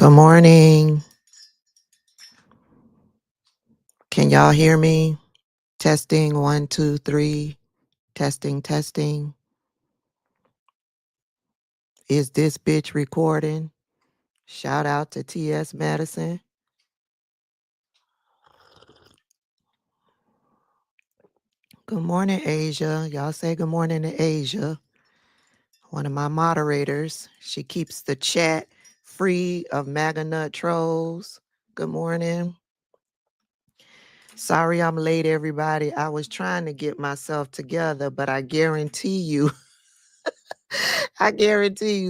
Good morning. Can y'all hear me? Testing 1, 2, 3. Testing. Is this bitch recording? Shout out to T.S. Madison. Good morning, Asia. Y'all say good morning to Asia. One of my moderators. She keeps the chat free of MAGA nut trolls. Good morning. Sorry I'm late, everybody. I was trying to get myself together, but I guarantee you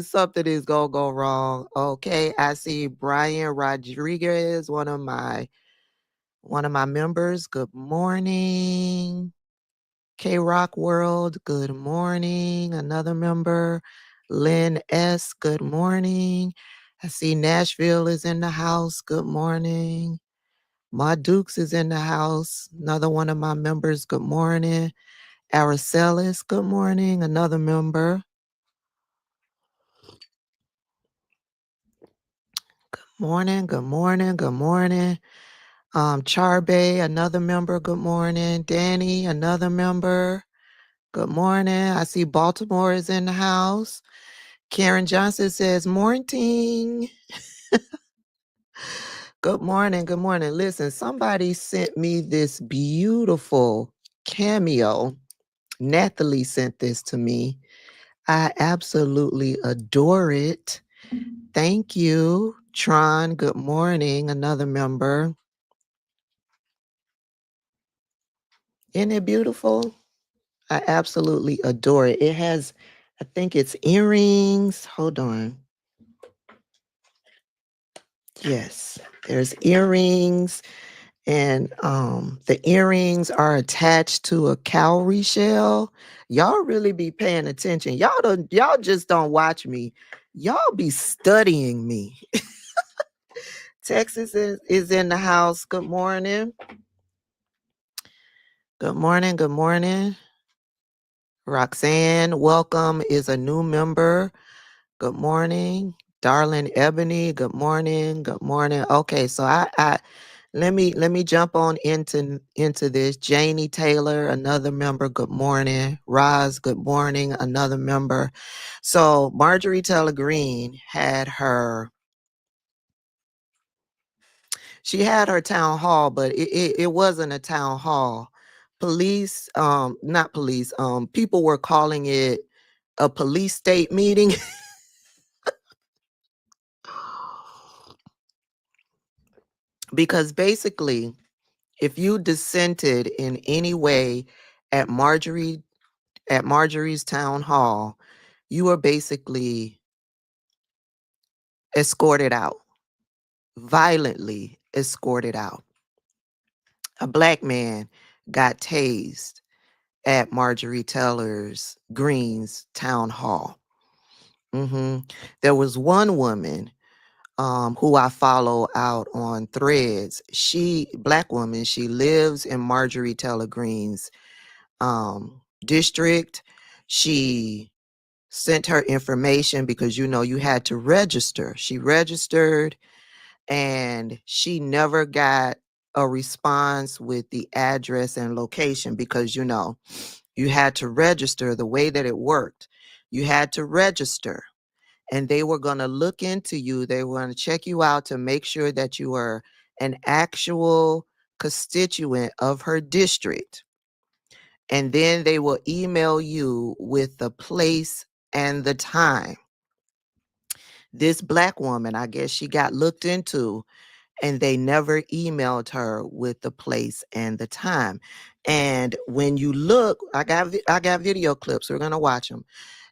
something is gonna go wrong. Okay, I see Brian Rodriguez, one of my members. Good morning. K Rock World, good morning. Another member, Lynn S. Good morning. I see Nashville is in the house. Good morning. Ma Dukes is in the house. Another one of my members. Good morning. Aracelis, good morning. Another member. Good morning. Charbe, another member, good morning. Danny, another member, good morning. I see Baltimore is in the house. Karen Johnson says, morning. Good morning. Listen, somebody sent me this beautiful cameo. Nathalie sent this to me. I absolutely adore it. Thank you. Tron, good morning. Another member. Isn't it beautiful? I absolutely adore it. It has, I think it's earrings. Hold on. Yes, there's earrings, and the earrings are attached to a cowrie shell. Y'all really be paying attention. Y'all just don't watch me. Y'all be studying me. Texas is in the house. Good morning. Good morning. Roxanne, welcome, is a new member. Good morning. Darlin Ebony, good morning. Okay, so I let me jump on into this. Janie Taylor, another member, good morning. Roz, good morning, another member. So Marjorie Taylor Greene had her town hall, but it wasn't a town hall. People were calling it a police state meeting. Because basically, if you dissented in any way at Marjorie's town hall, you were basically escorted out, violently escorted out. A black man got tased at Marjorie Taylor Greene's town hall. There was one woman who I follow out on Threads. Black woman, she lives in Marjorie Taylor Greene's district. She sent her information because you had to register. She registered and she never got a response with the address and location because you had to register. The way that it worked, you had to register and they were going to look into you. They were going to check you out to make sure that you were an actual constituent of her district. And then they will email you with the place and the time. This black woman, I guess she got looked into and they never emailed her with the place and the time. And when you look, I got video clips. We're going to watch them.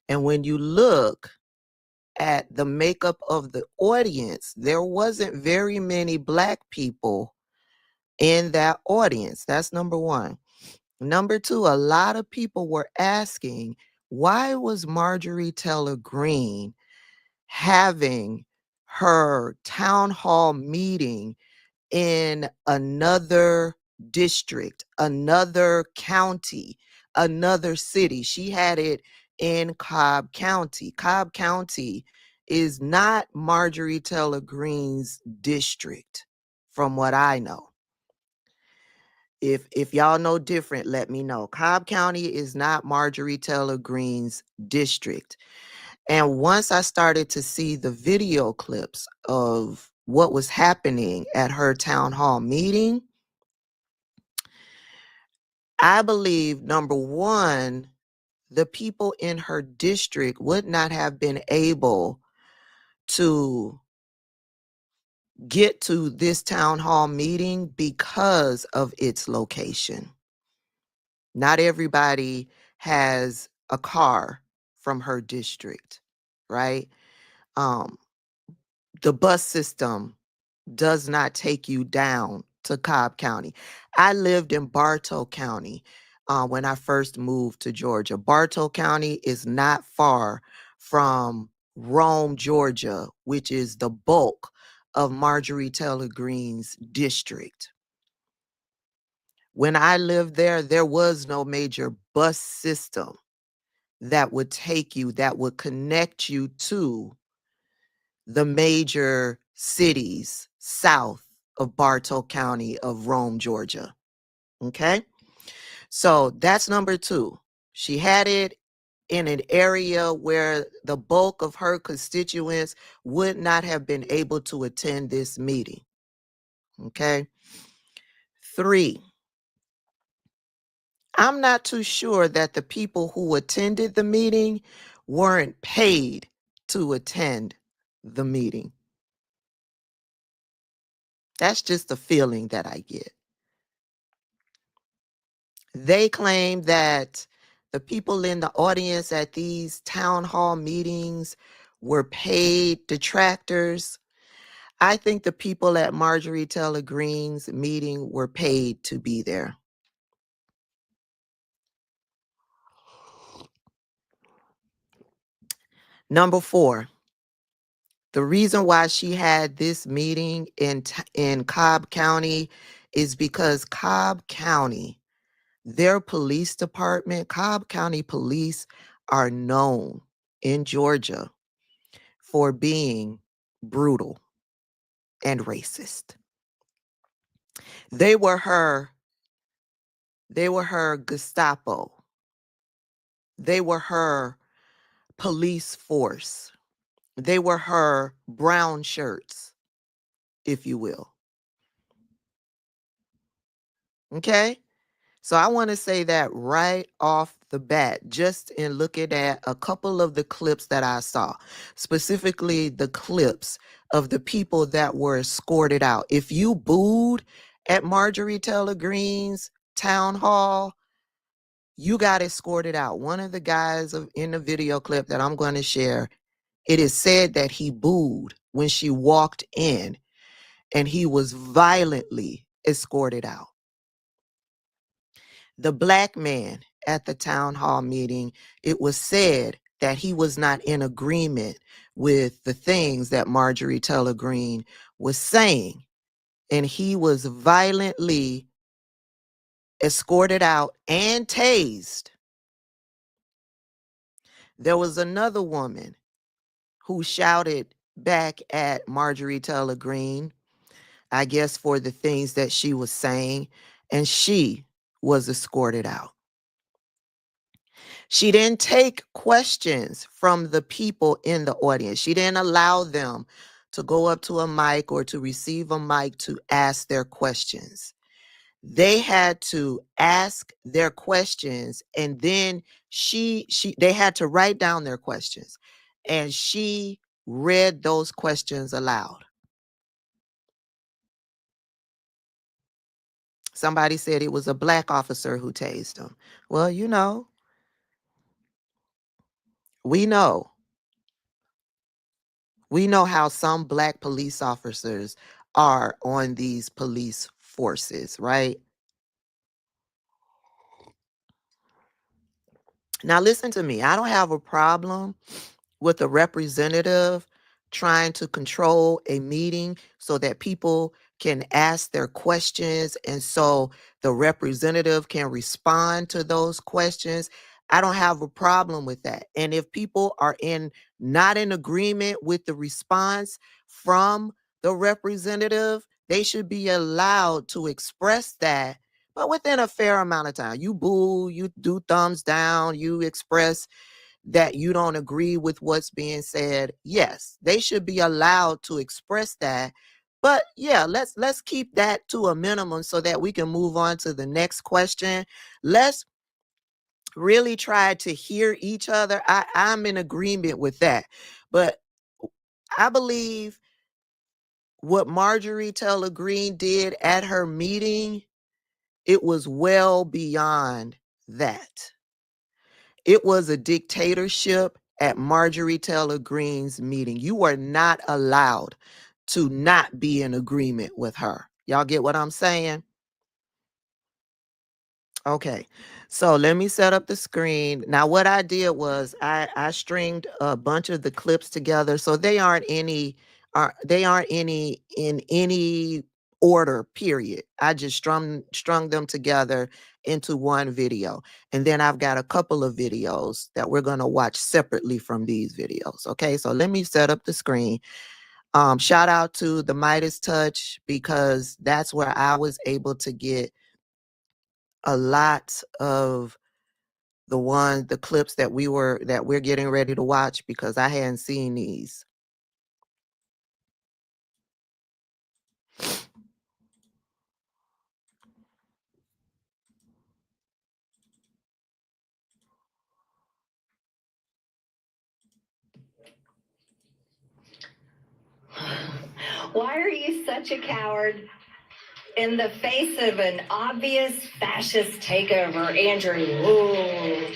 And when you look at the makeup of the audience, there wasn't very many black people in that audience. That's number one. Number two, a lot of people were asking, why was Marjorie Taylor Greene having her town hall meeting in another district, another county, another city? She had it in Cobb County. Cobb County is not Marjorie Taylor Greene's district, from what I know. If y'all know different, let me know. Cobb County is not Marjorie Taylor Greene's district. And once I started to see the video clips of what was happening at her town hall meeting, I believe, number one, the people in her district would not have been able to get to this town hall meeting because of its location. Not everybody has a car from her district, right? The bus system does not take you down to Cobb County. I lived in Bartow County when I first moved to Georgia. Bartow County is not far from Rome, Georgia, which is the bulk of Marjorie Taylor Greene's district. When I lived there, there was no major bus system that would take you, that would connect you to the major cities south of Bartow County of Rome, Georgia. Okay? So that's number two. She had it in an area where the bulk of her constituents would not have been able to attend this meeting. Okay? 3, I'm not too sure that the people who attended the meeting weren't paid to attend the meeting. That's just a feeling that I get. They claim that the people in the audience at these town hall meetings were paid detractors. I think the people at Marjorie Taylor Greene's meeting were paid to be there. Number 4, the reason why she had this meeting in Cobb County is because Cobb County, their police department, Cobb County Police, are known in Georgia for being brutal and racist. They were her Gestapo. They were her police force. They were her brown shirts, if you will. Okay? So I want to say that right off the bat, just in looking at a couple of the clips that I saw, specifically the clips of the people that were escorted out. If you booed at Marjorie Taylor Greene's town hall, you got escorted out. One of the guys in the video clip that I'm going to share, it is said that he booed when she walked in and he was violently escorted out. The black man at the town hall meeting, it was said that he was not in agreement with the things that Marjorie Taylor Greene was saying, and he was violently escorted out and tased. There was another woman who shouted back at Marjorie Taylor Greene, I guess for the things that she was saying, and she was escorted out. She didn't take questions from the people in the audience. She didn't allow them to go up to a mic or to receive a mic to ask their questions. They had to ask their questions, and then they had to write down their questions, and she read those questions aloud. Somebody said it was a black officer who tased him. Well, we know how some black police officers are on these police forces, right? Now, listen to me. I don't have a problem with a representative trying to control a meeting so that people can ask their questions and so the representative can respond to those questions. I don't have a problem with that. And if people are not in agreement with the response from the representative, they should be allowed to express that, but within a fair amount of time. You boo, you do thumbs down, you express that you don't agree with what's being said. Yes, they should be allowed to express that. But yeah, let's keep that to a minimum so that we can move on to the next question. Let's really try to hear each other. I'm in agreement with that. But I believe what Marjorie Taylor Greene did at her meeting, it was well beyond that. It was a dictatorship at Marjorie Taylor Greene's meeting. You are not allowed to not be in agreement with her. Y'all get what I'm saying? Okay, so let me set up the screen. Now, what I did was I stringed a bunch of the clips together, so they aren't in any order, period. I just strung them together into one video. And then I've got a couple of videos that we're going to watch separately from these videos. Okay, so let me set up the screen. Shout out to the Midas Touch, because that's where I was able to get a lot of the clips that we're getting ready to watch, because I hadn't seen these. Why are you such a coward in the face of an obvious fascist takeover, Andrew? Ooh,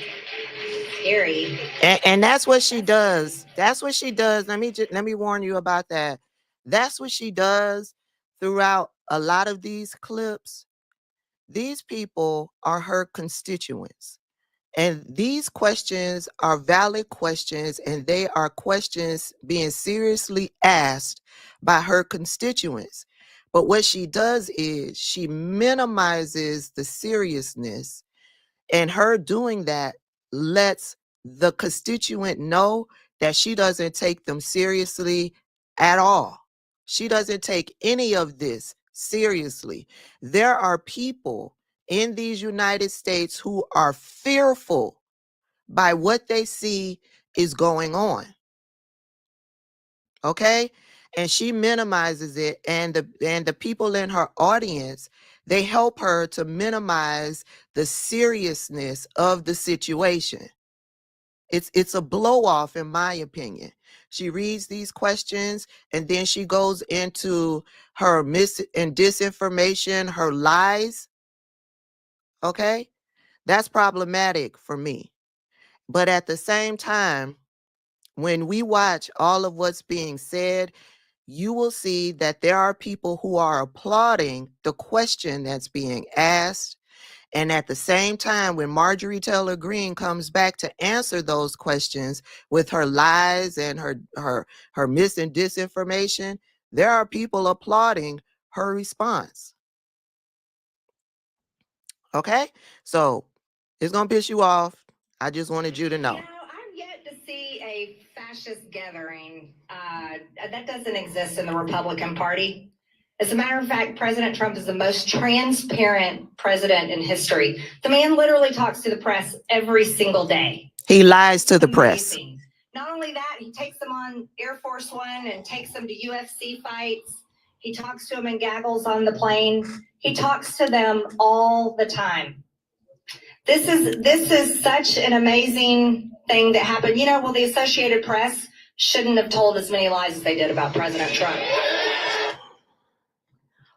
scary. And that's what she does. That's what she does. Let me warn you about that. That's what she does throughout a lot of these clips. These people are her constituents. And these questions are valid questions, and they are questions being seriously asked by her constituents. But what she does is she minimizes the seriousness, and her doing that lets the constituent know that she doesn't take them seriously at all. She doesn't take any of this seriously. There are people in these United States who are fearful by what they see is going on. Okay? And she minimizes it, and the people in her audience, they help her to minimize the seriousness of the situation. It's a blow off, in my opinion. She reads these questions, and then she goes into her mis and disinformation, her lies. Okay? That's problematic for me. But at the same time, when we watch all of what's being said, you will see that there are people who are applauding the question that's being asked. And at the same time, when Marjorie Taylor Greene comes back to answer those questions with her lies and her mis and disinformation, there are people applauding her response. Okay? So it's going to piss you off. I just wanted you to know. I've yet to see a fascist gathering. That doesn't exist in the Republican Party. As a matter of fact, President Trump is the most transparent president in history. The man literally talks to the press every single day. He lies to the press. Not only that, he takes them on Air Force One and takes them to UFC fights. He talks to them and gaggles on the plane. He talks to them all the time. This is such an amazing thing that happened. You know, well, the Associated Press shouldn't have told as many lies as they did about President Trump.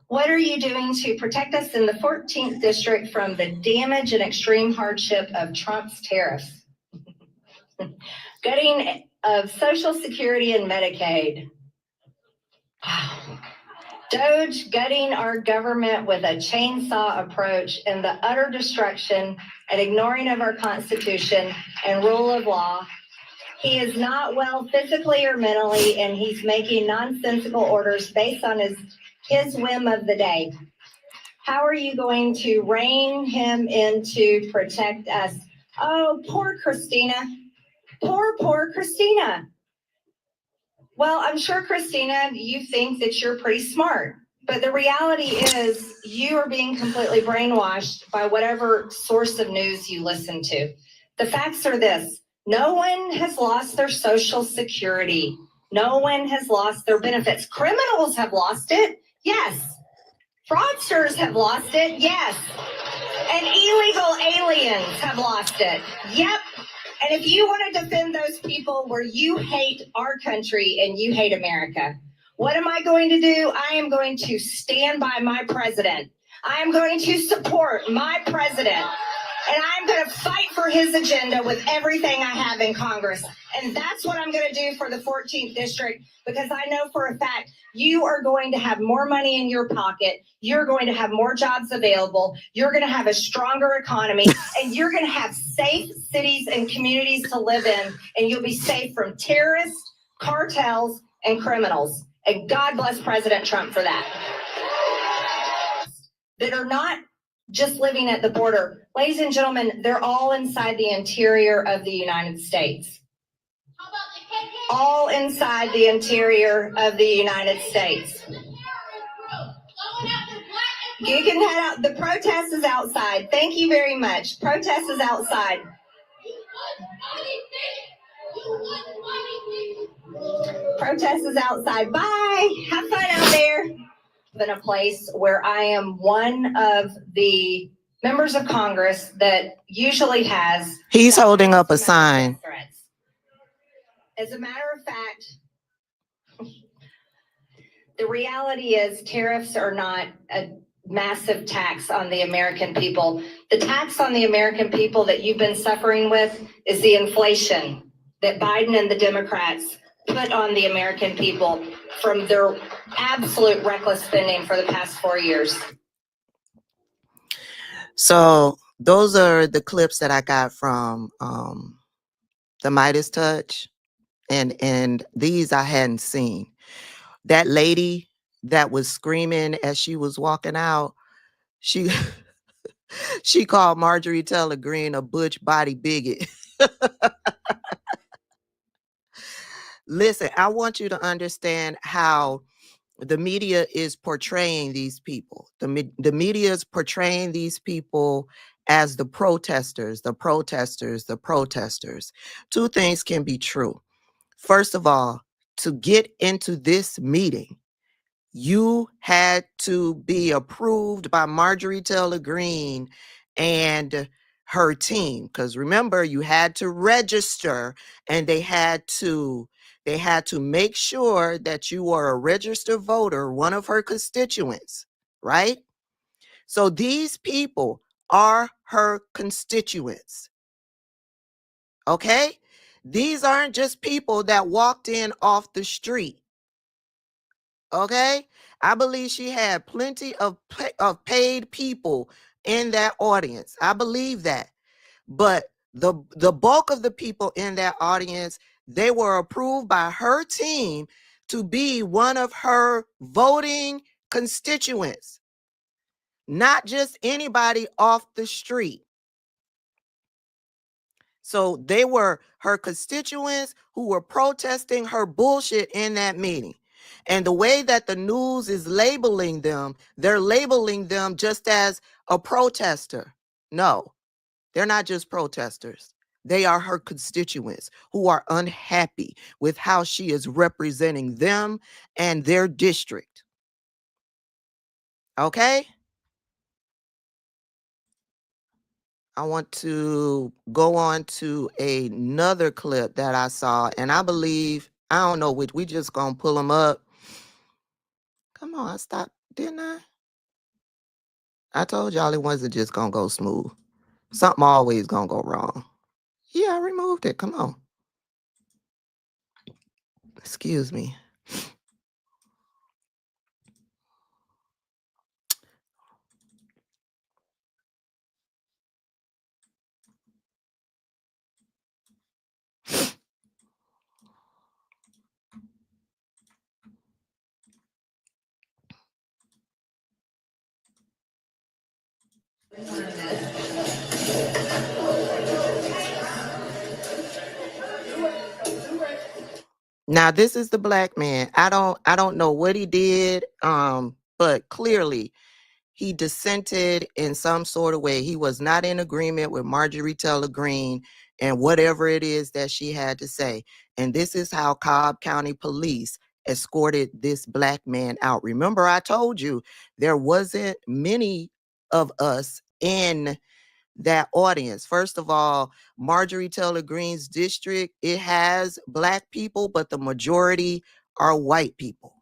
What are you doing to protect us in the 14th district from the damage and extreme hardship of Trump's tariffs? Gutting of Social Security and Medicaid. Wow. Doge gutting our government with a chainsaw approach and the utter destruction and ignoring of our Constitution and rule of law. He is not well physically or mentally, and he's making nonsensical orders based on his whim of the day. How are you going to rein him in to protect us? Oh, poor Christina. Poor Christina. Well, I'm sure, Christina, you think that you're pretty smart, but the reality is you are being completely brainwashed by whatever source of news you listen to. The facts are this: no one has lost their Social Security. No one has lost their benefits. Criminals have lost it. Yes. Fraudsters have lost it. Yes. And illegal aliens have lost it. Yep. And if you want to defend those people where you hate our country and you hate America, what am I going to do? I am going to stand by my president. I am going to support my president. And I'm going to fight for his agenda with everything I have in Congress. And that's what I'm going to do for the 14th district, because I know for a fact you are going to have more money in your pocket. You're going to have more jobs available. You're going to have a stronger economy, and you're going to have safe cities and communities to live in. And you'll be safe from terrorists, cartels, and criminals. And God bless President Trump for that. That are not just living at the border. Ladies and gentlemen, they're all inside the interior of the United States. All inside the interior of the United States. You can head out. The protest is outside. Thank you very much. Protest is outside. Protest is outside. Bye. Have fun out there. In a place where I am one of the members of Congress that usually has. He's holding up a sign. Threats. As a matter of fact, the reality is tariffs are not a massive tax on the American people. The tax on the American people that you've been suffering with is the inflation that Biden and the Democrats put on the American people from their absolute reckless spending for the past 4 years. So those are the clips that I got from the Midas Touch, and these I hadn't seen. That lady that was screaming as she was walking out, she she called Marjorie Taylor Greene a butch body bigot. Listen, I want you to understand how the media is portraying these people. The media is portraying these people as the protesters, the protesters, the protesters. Two things can be true. First of all, to get into this meeting, you had to be approved by Marjorie Taylor Greene and her team. Because remember, you had to register, and they had to make sure that you were a registered voter, one of her constituents, right? So these people are her constituents. Okay? These aren't just people that walked in off the street. Okay, I believe she had plenty of paid people in that audience. I believe that. But the bulk of the people in that audience, they were approved by her team to be one of her voting constituents, not just anybody off the street. So they were her constituents who were protesting her bullshit in that meeting. And the way that the news is labeling them, they're labeling them just as a protester. No, they're not just protesters. They are her constituents who are unhappy with how she is representing them and their district. Okay? I want to go on to another clip that I saw, and I believe, I don't know which, we just gonna pull them up. Come on, I stopped, didn't I? I told y'all it wasn't just gonna go smooth. Something always gonna go wrong. Yeah, I removed it. Come on. Excuse me. Now, this is the black man. I don't know what he did, but clearly he dissented in some sort of way. He was not in agreement with Marjorie Taylor Greene and whatever it is that she had to say. And this is how Cobb County Police escorted this black man out. Remember, I told you there wasn't many of us in that audience. First of all, Marjorie Taylor Greene's district, it has black people, but the majority are white people,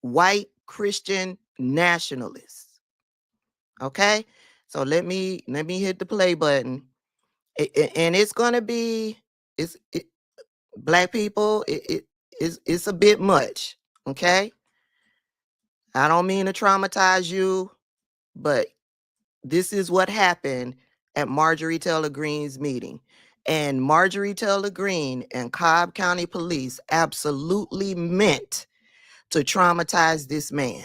white Christian nationalists. Okay, so let me hit the play button, and it's gonna be black people. It's a bit much. Okay, I don't mean to traumatize you, but this is what happened at Marjorie Taylor Greene's meeting. And Marjorie Taylor Greene and Cobb County Police absolutely meant to traumatize this man.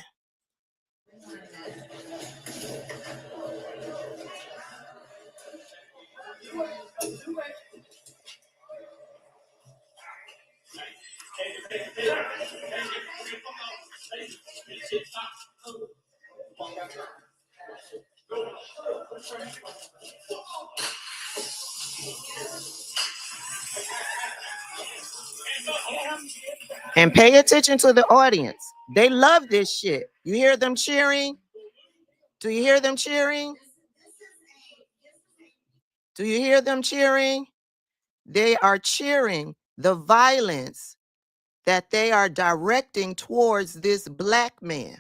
And pay attention to the audience. They love this shit. You hear them cheering? Do you hear them cheering? Do you hear them cheering? They are cheering the violence that they are directing towards this black man.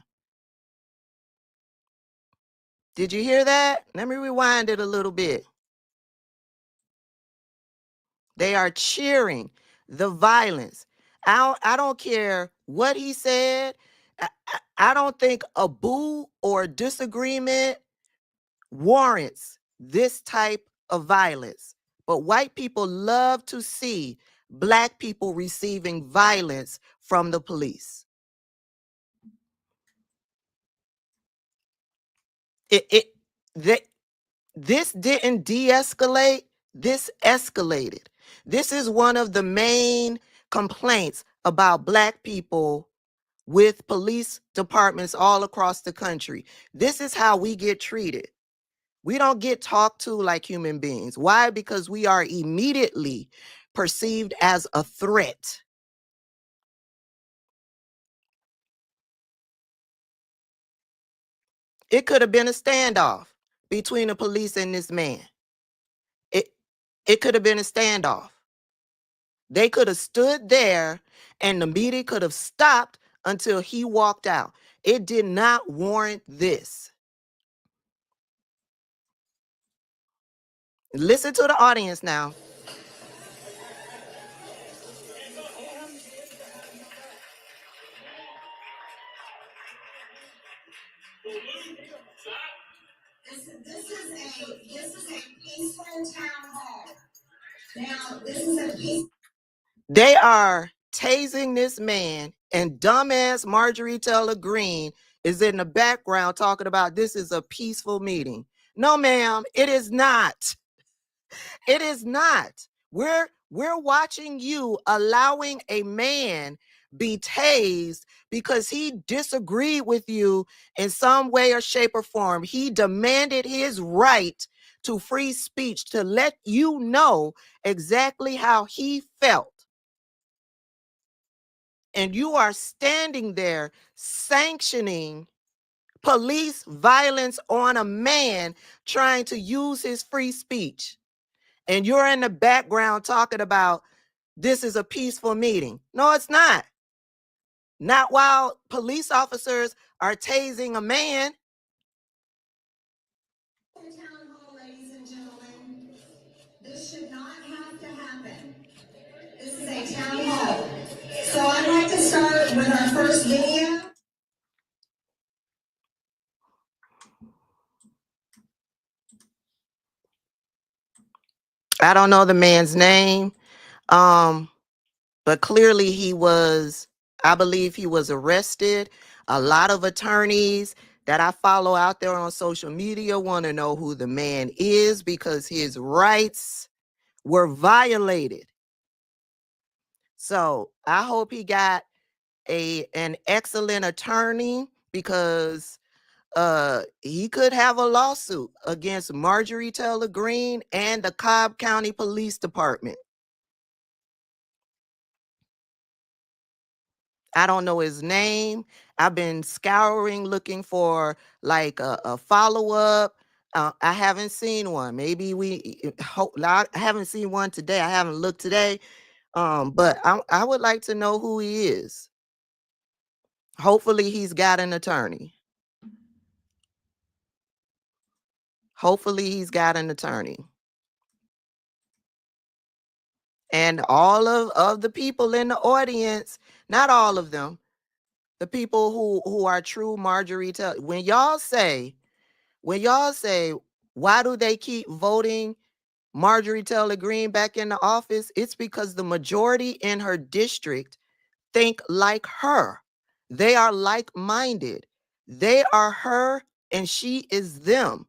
Did you hear that? Let me rewind it a little bit. They are cheering the violence. I don't care what he said. I don't think a boo or disagreement warrants this type of violence. But white people love to see black people receiving violence from the police. This didn't de-escalate, this escalated. This is one of the main complaints about black people with police departments all across the country. This is how we get treated. We don't get talked to like human beings. Why? Because we are immediately perceived as a threat. It could have been a standoff between the police and this man. It could have been a standoff. They could have stood there and the meeting could have stopped until he walked out. It did not warrant this. Listen to the audience now. This is a peaceful town hall. Now, this is a peaceful. They are tasing this man, and dumbass Marjorie Taylor Greene is in the background talking about this is a peaceful meeting. No, ma'am, it is not. It is not. We're watching you allowing a man be tased because he disagreed with you in some way or shape or form. He demanded his right to free speech to let you know exactly how he felt. And you are standing there sanctioning police violence on a man trying to use his free speech. And you're in the background talking about this is a peaceful meeting. No, it's not. Not while police officers are tasing a man. Townhall, ladies and gentlemen, this should not have to happen. This is a town hall. So I'd like to start with our first video. I don't know the man's name, but clearly he was, I believe he was arrested. A lot of attorneys that I follow out there on social media want to know who the man is because his rights were violated. So I hope he got an excellent attorney, because he could have a lawsuit against Marjorie Taylor Greene and the Cobb County Police Department. I don't know his name. I've been scouring looking for like a follow-up. I haven't seen one. Maybe I haven't seen one today. I haven't looked today. But I would like to know who he is. Hopefully he's got an attorney. Hopefully he's got an attorney. And all of the people in the audience, not all of them, the people who are true Marjorie Taylor, when y'all say, why do they keep voting Marjorie Taylor Greene back in the office? It's because the majority in her district think like her. They are like-minded. They are her and she is them.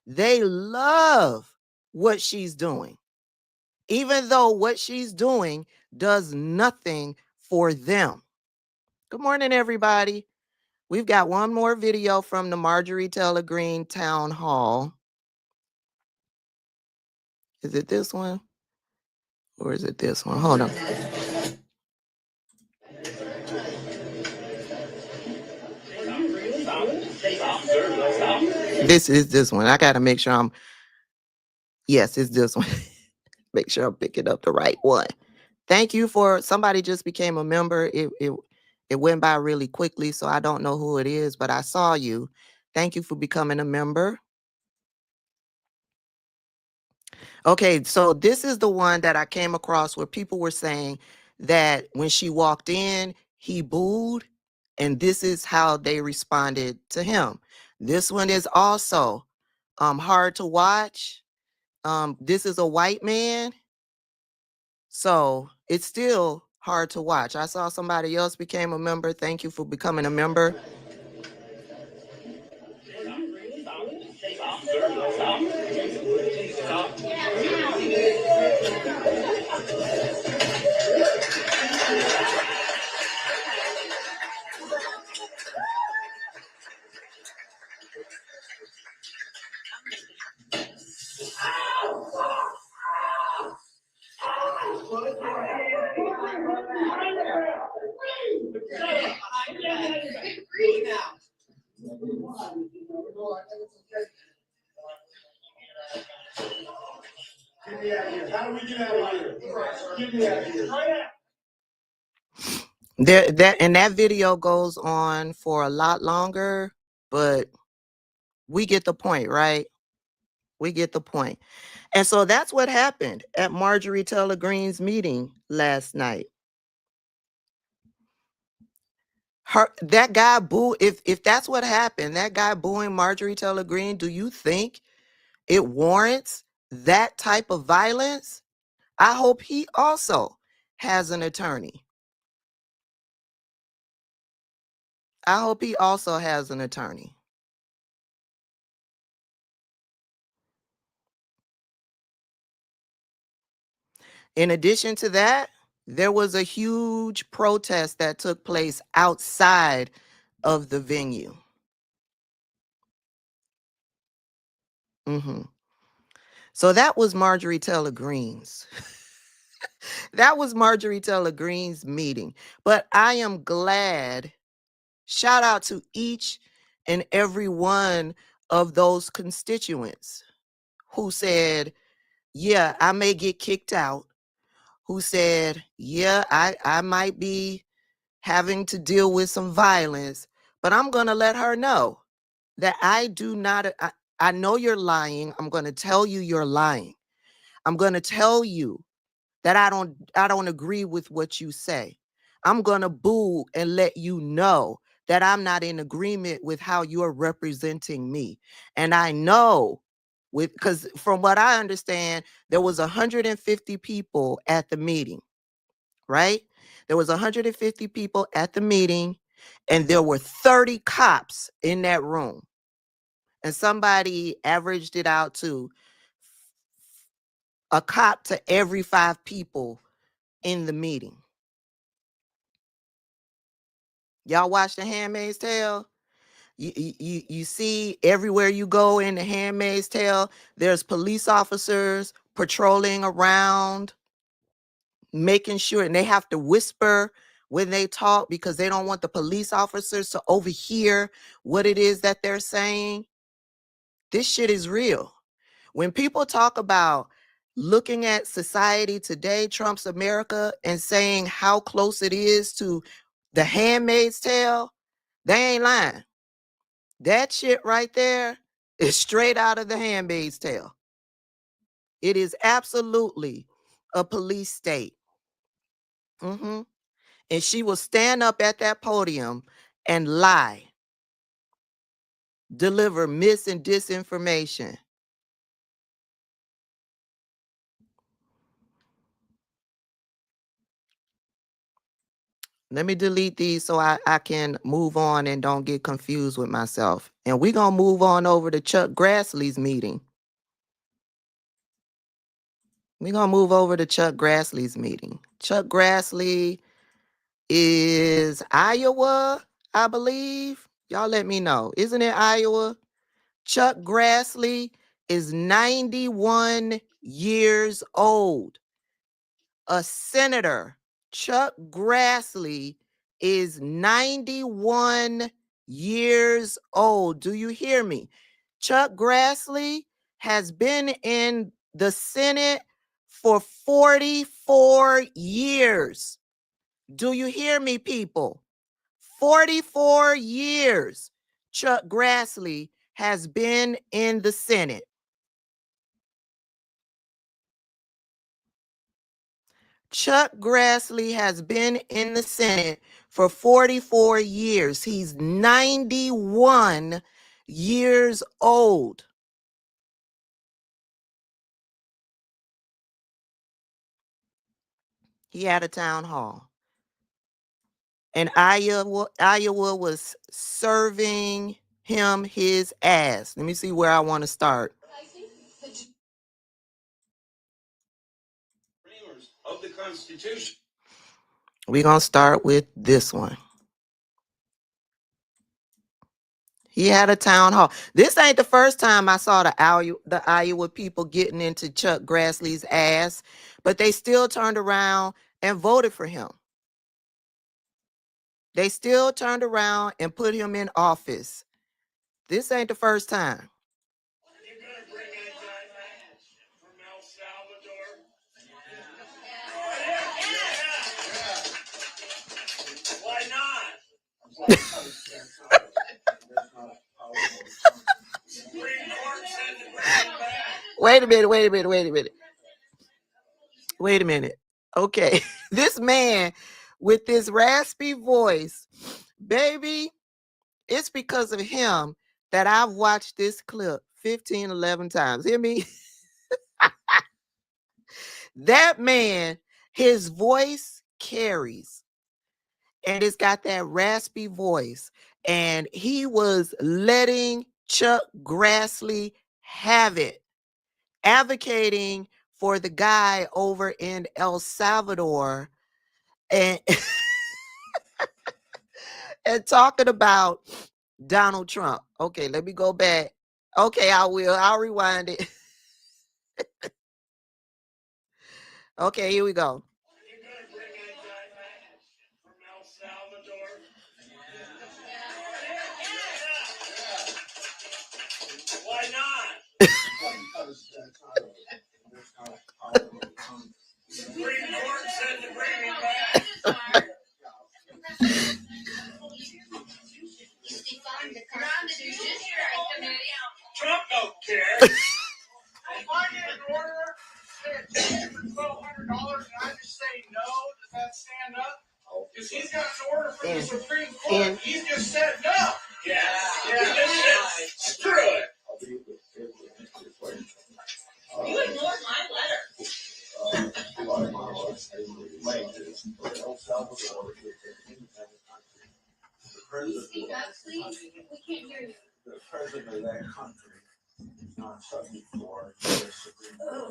They love what she's doing, even though what she's doing does nothing for them. Good morning, everybody. We've got one more video from the Marjorie Taylor Greene Town Hall. Is it this one? Or is it this one? Hold on. This is this one. I got to make sure yes, it's this one. Make sure I'm picking up the right one. Thank you for, somebody just became a member. It went by really quickly, so I don't know who it is, but I saw you. Thank you for becoming a member. Okay, so this is the one that I came across where people were saying that when she walked in, he booed, and this is how they responded to him. This one is also hard to watch. This is a white man, so it's still hard to watch. I saw somebody else became a member. Thank you for becoming a member. That video goes on for a lot longer, but we get the point, right? We get the point. And so that's what happened at Marjorie Taylor Greene's meeting last night. That guy if that's what happened, that guy booing Marjorie Taylor Greene, do you think it warrants that type of violence? I hope he also has an attorney. I hope he also has an attorney. In addition to that, there was a huge protest that took place outside of the venue. So that was Marjorie Taylor Greene's. That was Marjorie Taylor Greene's meeting. But I am glad, shout out to each and every one of those constituents who said, yeah, I may get kicked out. Who said, yeah, I might be having to deal with some violence, but I'm going to let her know that I know you're lying. I'm going to tell you you're lying. I'm going to tell you that I don't agree with what you say. I'm going to boo and let you know that I'm not in agreement with how you're representing me. And I know, because from what I understand, there was 150 people at the meeting, right? There was 150 people at the meeting, and there were 30 cops in that room. And somebody averaged it out to a cop to every 5 people in the meeting. Y'all watch The Handmaid's Tale? You see everywhere you go in The Handmaid's Tale, there's police officers patrolling around, making sure, and they have to whisper when they talk because they don't want the police officers to overhear what it is that they're saying. This shit is real. When people talk about looking at society today, Trump's America, and saying how close it is to The Handmaid's Tale, they ain't lying. That shit right there is straight out of The Handmaid's Tale. It is absolutely a police state. And she will stand up at that podium and lie, deliver mis and disinformation. Let me delete these so I can move on and don't get confused with myself. And we're going to move on over to Chuck Grassley's meeting. We're going to move over to Chuck Grassley's meeting. Chuck Grassley is Iowa, I believe. Y'all let me know. Isn't it Iowa? Chuck Grassley is 91 years old. A senator. Chuck Grassley is 91 years old. Do you hear me? Chuck Grassley has been in the Senate for 44 years. Do you hear me, people? 44 years Chuck Grassley has been in the Senate. Chuck Grassley has been in the Senate for 44 years. He's 91 years old. He had a town hall. And Iowa was serving him his ass. Let me see where I want to start. Of the Constitution. We're going to start with this one. He had a town hall. This ain't the first time I saw the Iowa people getting into Chuck Grassley's ass, but they still turned around and voted for him. They still turned around and put him in office. This ain't the first time. You're going to bring that guy back from El Salvador? Yeah. Why not? Wait a minute. Okay. This man with this raspy voice, baby, it's because of him that I've watched this clip 15, 11 times. Hear me? That man, his voice carries. And it's got that raspy voice. And he was letting Chuck Grassley have it, advocating for the guy over in El Salvador and, and talking about Donald Trump. Okay, let me go back. Okay, I will. I'll rewind it. Okay, here we go. You're going to bring that guy back from El Salvador? Yeah. Why not? Supreme Court said to bring him back. Trump don't care. If I get an order for $1,200 and I just say no, does that stand up? Because he's got an order from the Supreme Court. He's just said no. Yeah. He just said screw it. You ignored my letter. Can you speak up, please? We can't hear you. The president of that country is not subject for the Supreme Court.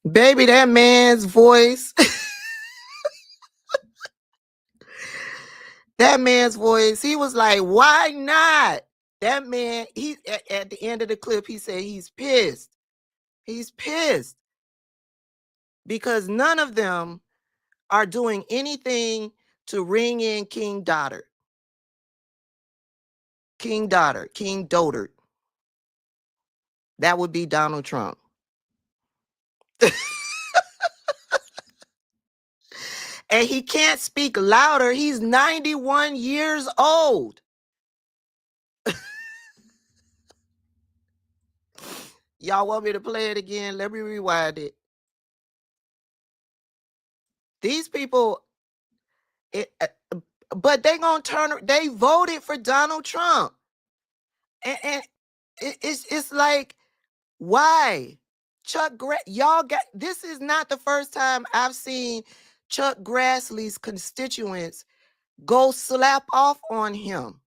Baby, that man's voice. That man's voice. He was like, why not? That man, he at the end of the clip, he said he's pissed. He's pissed because none of them are doing anything to ring in King Dotard. King Dotard. That would be Donald Trump. And he can't speak louder. He's 91 years old. Y'all want me to play it again? Let me rewind it. These people, but they gonna they voted for Donald Trump. And it's like, why? Y'all got, this is not the first time I've seen Chuck Grassley's constituents go slap off on him.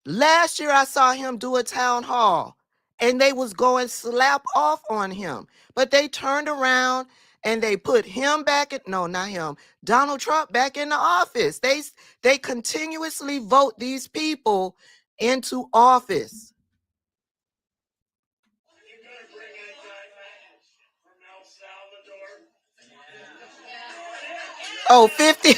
Last year I saw him do a town hall and they was going slap off on him, but they turned around and they put him back in, no, not him, Donald Trump back in the office. They continuously vote these people into office. Oh, 50.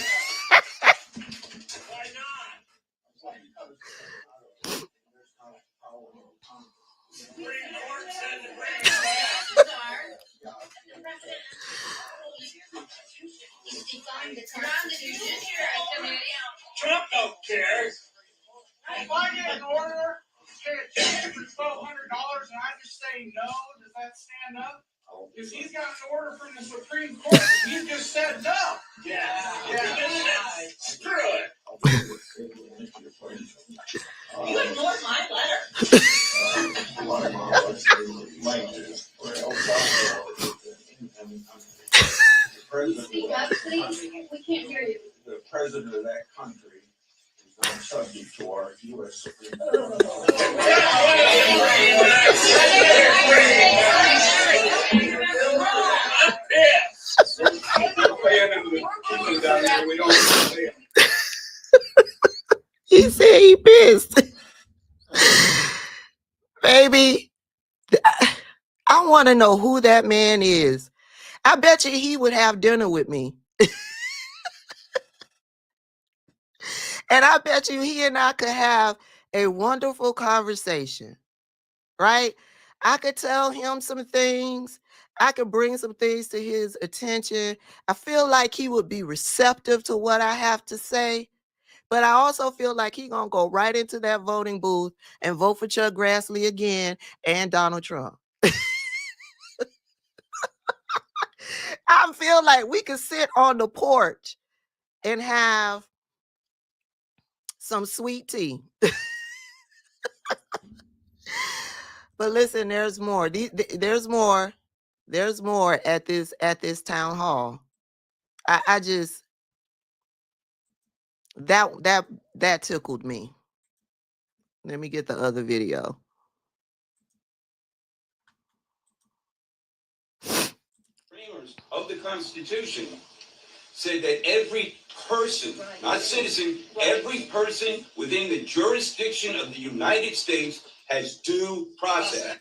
Trump don't care. If I get an order to get a check for $1,200 and I just say no, does that stand up? Because he's got an order from the Supreme Court. He just said no. Yeah. Screw it. You ignored my letter. Speak up, please. We can't hear you. The president of that country is not subject to our U.S. Supreme Court. He said he pissed. Baby, I want to know who that man is. I bet you he would have dinner with me. And I bet you he and I could have a wonderful conversation, right? I could tell him some things. I could bring some things to his attention. I feel like he would be receptive to what I have to say. But I also feel like he's going to go right into that voting booth and vote for Chuck Grassley again and Donald Trump. I feel like we could sit on the porch and have some sweet tea. But listen, there's more. There's more. There's more at this town hall. I just that tickled me. Let me get the other video. Framers of the Constitution said that every person, not citizen, every person within the jurisdiction of the United States has due process.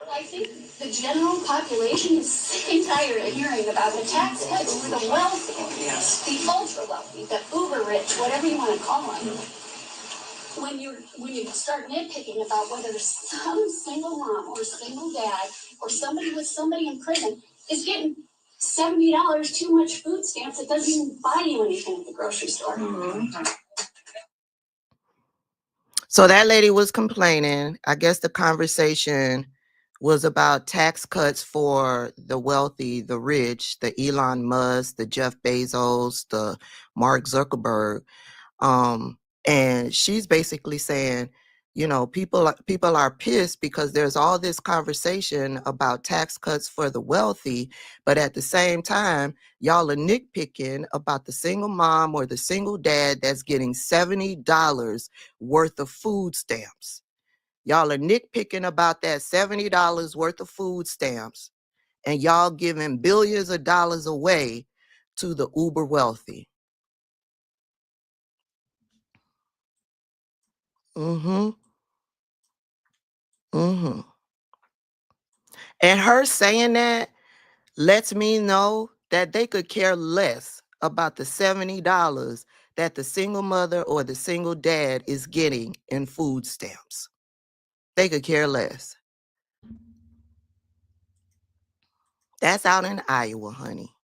I think the general population is sick and tired of hearing about the tax cuts for the wealthy, the ultra wealthy, the uber rich, whatever you want to call them. When you start nitpicking about whether some single mom or single dad or somebody with somebody in prison is getting $70 too much food stamps, it doesn't even buy you anything at the grocery store. Mm-hmm. So that lady was complaining. I guess the conversation was about tax cuts for the wealthy, the rich, the Elon Musk, the Jeff Bezos, the Mark Zuckerberg. And she's basically saying You know, people are pissed because there's all this conversation about tax cuts for the wealthy, but at the same time, y'all are nitpicking about the single mom or the single dad that's getting $70 worth of food stamps. Y'all are nitpicking about that $70 worth of food stamps, and y'all giving billions of dollars away to the uber wealthy. Mm-hmm. Mm-hmm. And her saying that lets me know that they could care less about the $70 that the single mother or the single dad is getting in food stamps. They could care less. That's out in Iowa, honey.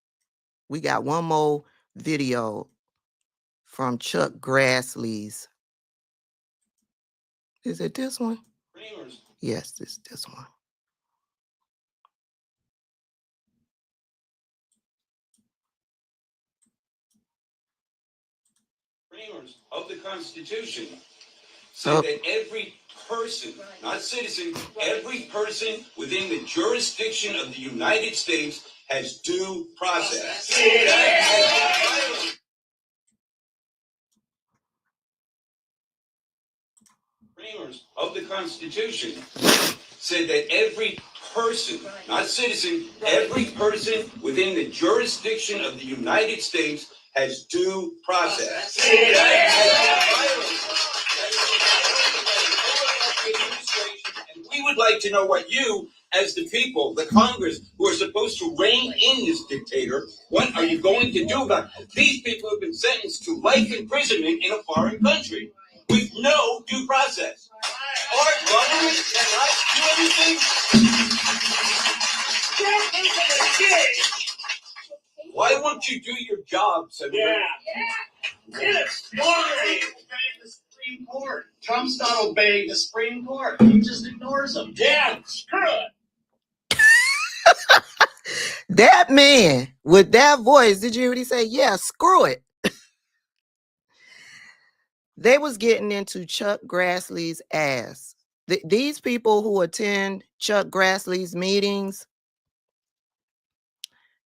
We got one more video from Chuck Grassley's. Is it this one? Yes, it's this one. Framers of the Constitution said that every person, not citizen, every person within the jurisdiction of the United States has due process. Framers of the Constitution said that every person, not citizen, every person within the jurisdiction of the United States has due process. And we would like to know what you, as the people, the Congress, who are supposed to rein in this dictator, what are you going to do about it? These people have been sentenced to life imprisonment in a foreign country with no due process. Our government cannot do anything. Why won't you do your job, Senator? Yes, obeying the Supreme Court. Trump's not obeying the Supreme Court. He just ignores them. Yeah, screw it. That man with that voice, did you hear what he say? Yeah, screw it. They was getting into Chuck Grassley's ass. These people who attend Chuck Grassley's meetings,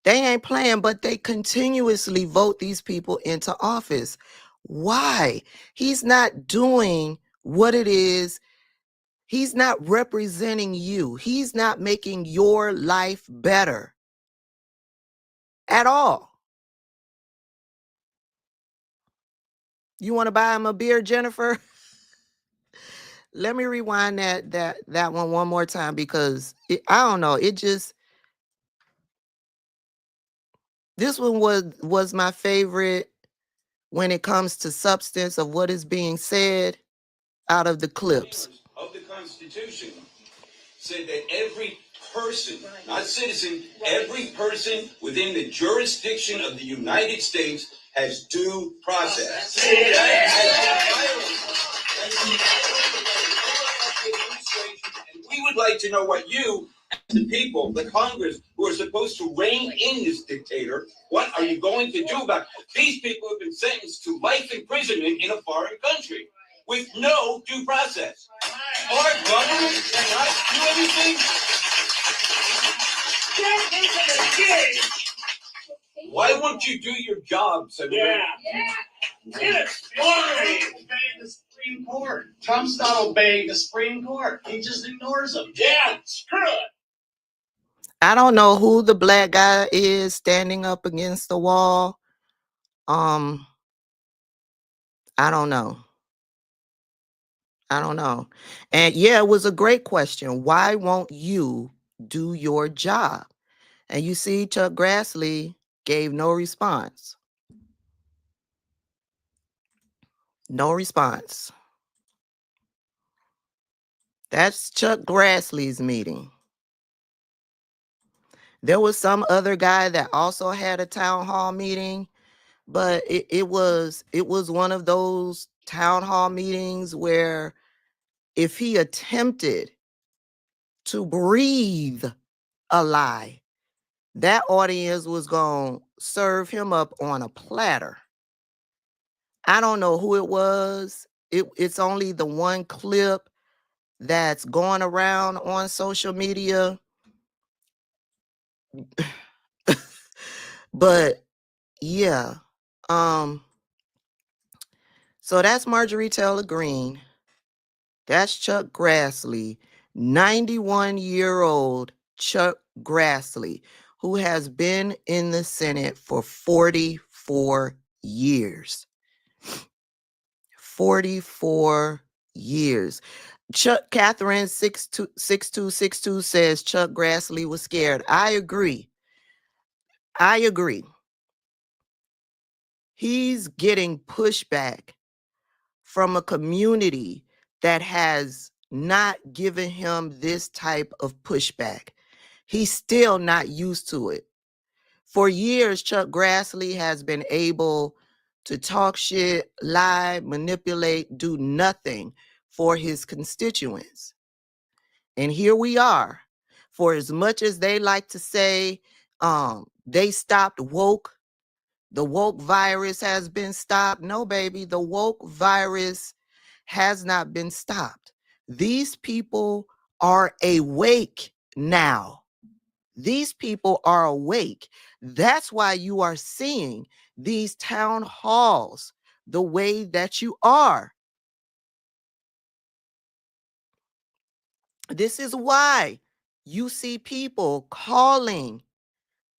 they ain't playing, but they continuously vote these people into office. Why? He's not doing what it is. He's not representing you. He's not making your life better at all. You want to buy him a beer, Jennifer? Let me rewind that one more time, because I don't know. It just, this one was my favorite when it comes to substance of what is being said out of the clips. Of the Constitution said that every person, not citizen, every person within the jurisdiction of the United States has due process. And we would like to know what you, the people, the Congress, who are supposed to rein in this dictator, what are you going to do about it? These people have been sentenced to life imprisonment in a foreign country with no due process. Our government cannot do anything. Why won't you do your job, Senator? Yes, obeying the Supreme Court. Trump's not obeying the Supreme Court. He just ignores them. Yeah, screw it. I don't know who the black guy is standing up against the wall. I don't know. And yeah, it was a great question. Why won't you do your job? And you see, Chuck Grassley gave no response. No response. That's Chuck Grassley's meeting. There was some other guy that also had a town hall meeting, but it was one of those town hall meetings where if he attempted to breathe a lie, that audience was going to serve him up on a platter. I don't know who it was. It's only the one clip that's going around on social media. But yeah, so that's Marjorie Taylor Greene. That's Chuck Grassley, 91-year-old Chuck Grassley, who has been in the Senate for 44 years. 44 years. Catherine 6262 says Chuck Grassley was scared. I agree. I agree. He's getting pushback from a community that has not given him this type of pushback. He's still not used to it. For years, Chuck Grassley has been able to talk shit, lie, manipulate, do nothing for his constituents. And here we are. For as much as they like to say they stopped woke, the woke virus has been stopped. No, baby, the woke virus has not been stopped. These people are awake now. These people are awake. That's why you are seeing these town halls the way that you are. This is why you see people calling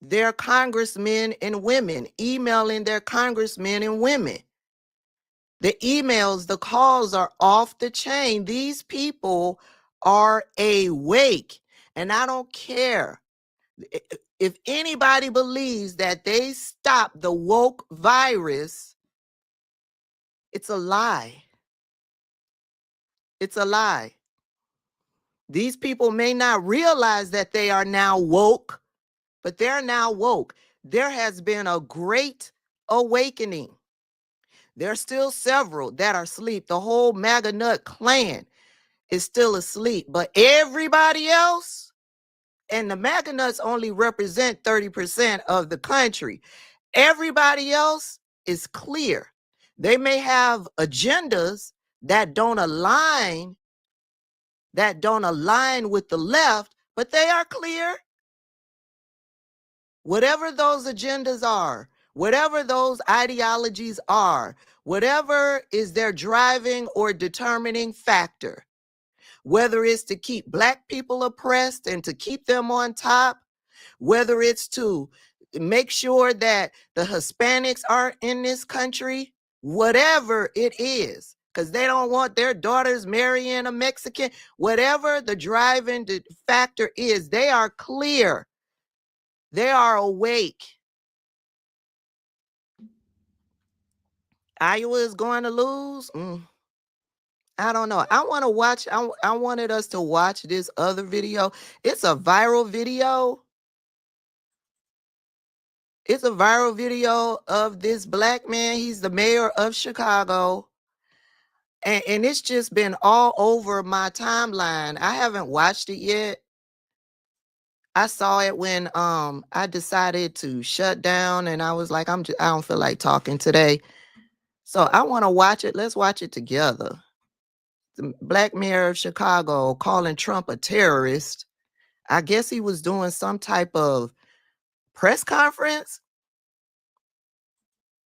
their congressmen and women, emailing their congressmen and women. The emails, the calls are off the chain. These people are awake. And I don't care if anybody believes that they stopped the woke virus. It's a lie. It's a lie. These people may not realize that they are now woke, but they're now woke. There has been a great awakening. There's still several that are asleep. The whole MAGA nut clan is still asleep, but everybody else, and the MAGA nuts only represent 30% of the country. Everybody else is clear. They may have agendas that don't align with the left, but they are clear. Whatever those agendas are, whatever those ideologies are, whatever is their driving or determining factor, whether it's to keep Black people oppressed and to keep them on top, whether it's to make sure that the Hispanics aren't in this country, whatever it is, because they don't want their daughters marrying a Mexican, whatever the driving factor is, they are clear. They are awake. Iowa is going to lose? I don't know. I want to watch. I wanted us to watch this other video. It's a viral video. It's a viral video of this Black man. He's the mayor of Chicago. And it's just been all over my timeline. I haven't watched it yet. I saw it when I decided to shut down, and I was like, I don't feel like talking today. So I want to watch it. Let's watch it together. The Black mayor of Chicago calling Trump a terrorist. I guess he was doing some type of press conference.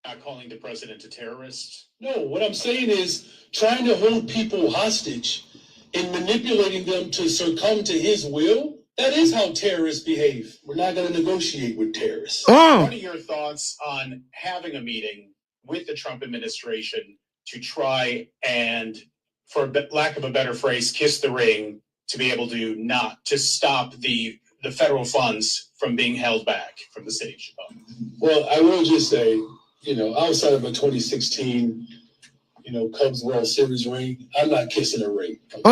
Not calling the president a terrorist. No, what I'm saying is trying to hold people hostage and manipulating them to succumb to his will. That is how terrorists behave. We're not going to negotiate with terrorists. What are your thoughts on having a meeting with the Trump administration to try and, for lack of a better phrase, kiss the ring to be able to stop the federal funds from being held back from the city of Chicago? Well, I will just say, outside of a 2016, Cubs World Series ring, I'm not kissing a ring. The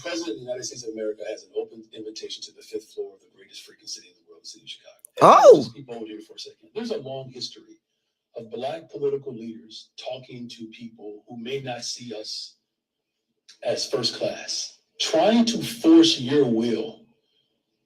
President of the United States of America has an open invitation to the 5th floor of the greatest freaking city in the world, the city of Chicago. Just be bold here for a second. There's a long history of Black political leaders talking to people who may not see us as first class, trying to force your will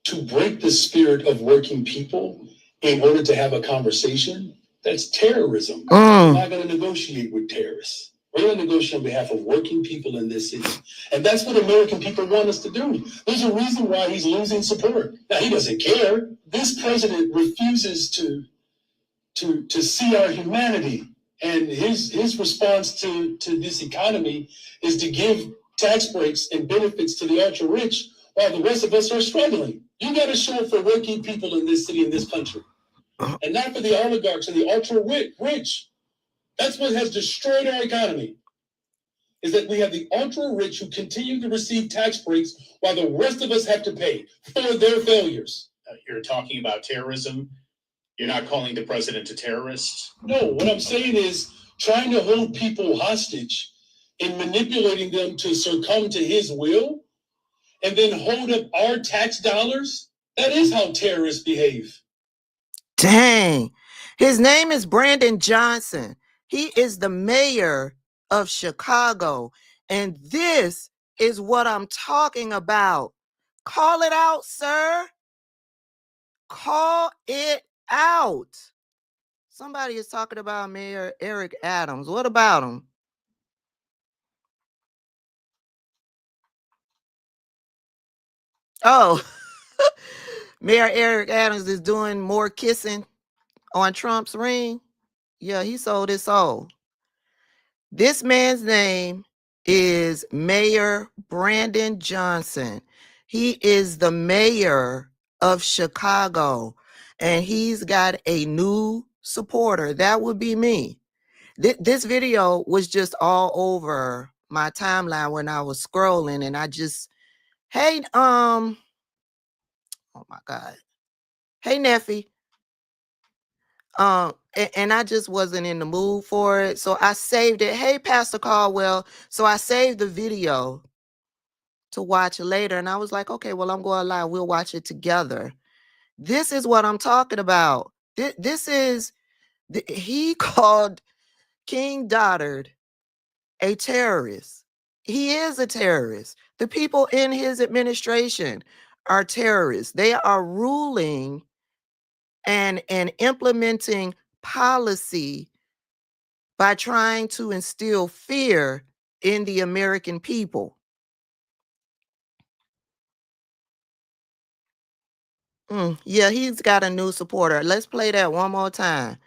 to break the spirit of working people in order to have a conversation. That's terrorism. We're not going to negotiate with terrorists. We're going to negotiate on behalf of working people in this city. And that's what American people want us to do. There's a reason why he's losing support. Now, he doesn't care. This president refuses to see our humanity. And his response to this economy is to give tax breaks and benefits to the ultra rich while the rest of us are struggling. You got to show up for working people in this city, in this country, and not for the oligarchs and the ultra rich. That's what has destroyed our economy, is that we have the ultra rich who continue to receive tax breaks while the rest of us have to pay for their failures. You're talking about terrorism. You're not calling the president a terrorist? No, what I'm saying is trying to hold people hostage and manipulating them to succumb to his will and then hold up our tax dollars. That is how terrorists behave. Dang. His name is Brandon Johnson. He is the mayor of Chicago. And this is what I'm talking about. Call it out, sir. Call it out. Somebody is talking about Mayor Eric Adams. What about him? Oh, Mayor Eric Adams is doing more kissing on Trump's ring. Yeah, he sold his soul. This man's name is Mayor Brandon Johnson. He is the mayor of Chicago, and he's got a new supporter. That would be me. This video was just all over my timeline when I was scrolling, and I just, hey, oh my God. Hey, Neffy. And I just wasn't in the mood for it. So I saved it. Hey, Pastor Caldwell. So I saved the video to watch later. And I was like, okay, well, I'm going live. We'll watch it together. This is what I'm talking about. He called King Goddard a terrorist. He is a terrorist. The people in his administration are terrorists. They are ruling and implementing policy by trying to instill fear in the American people. Yeah, he's got a new supporter. Let's play that one more time,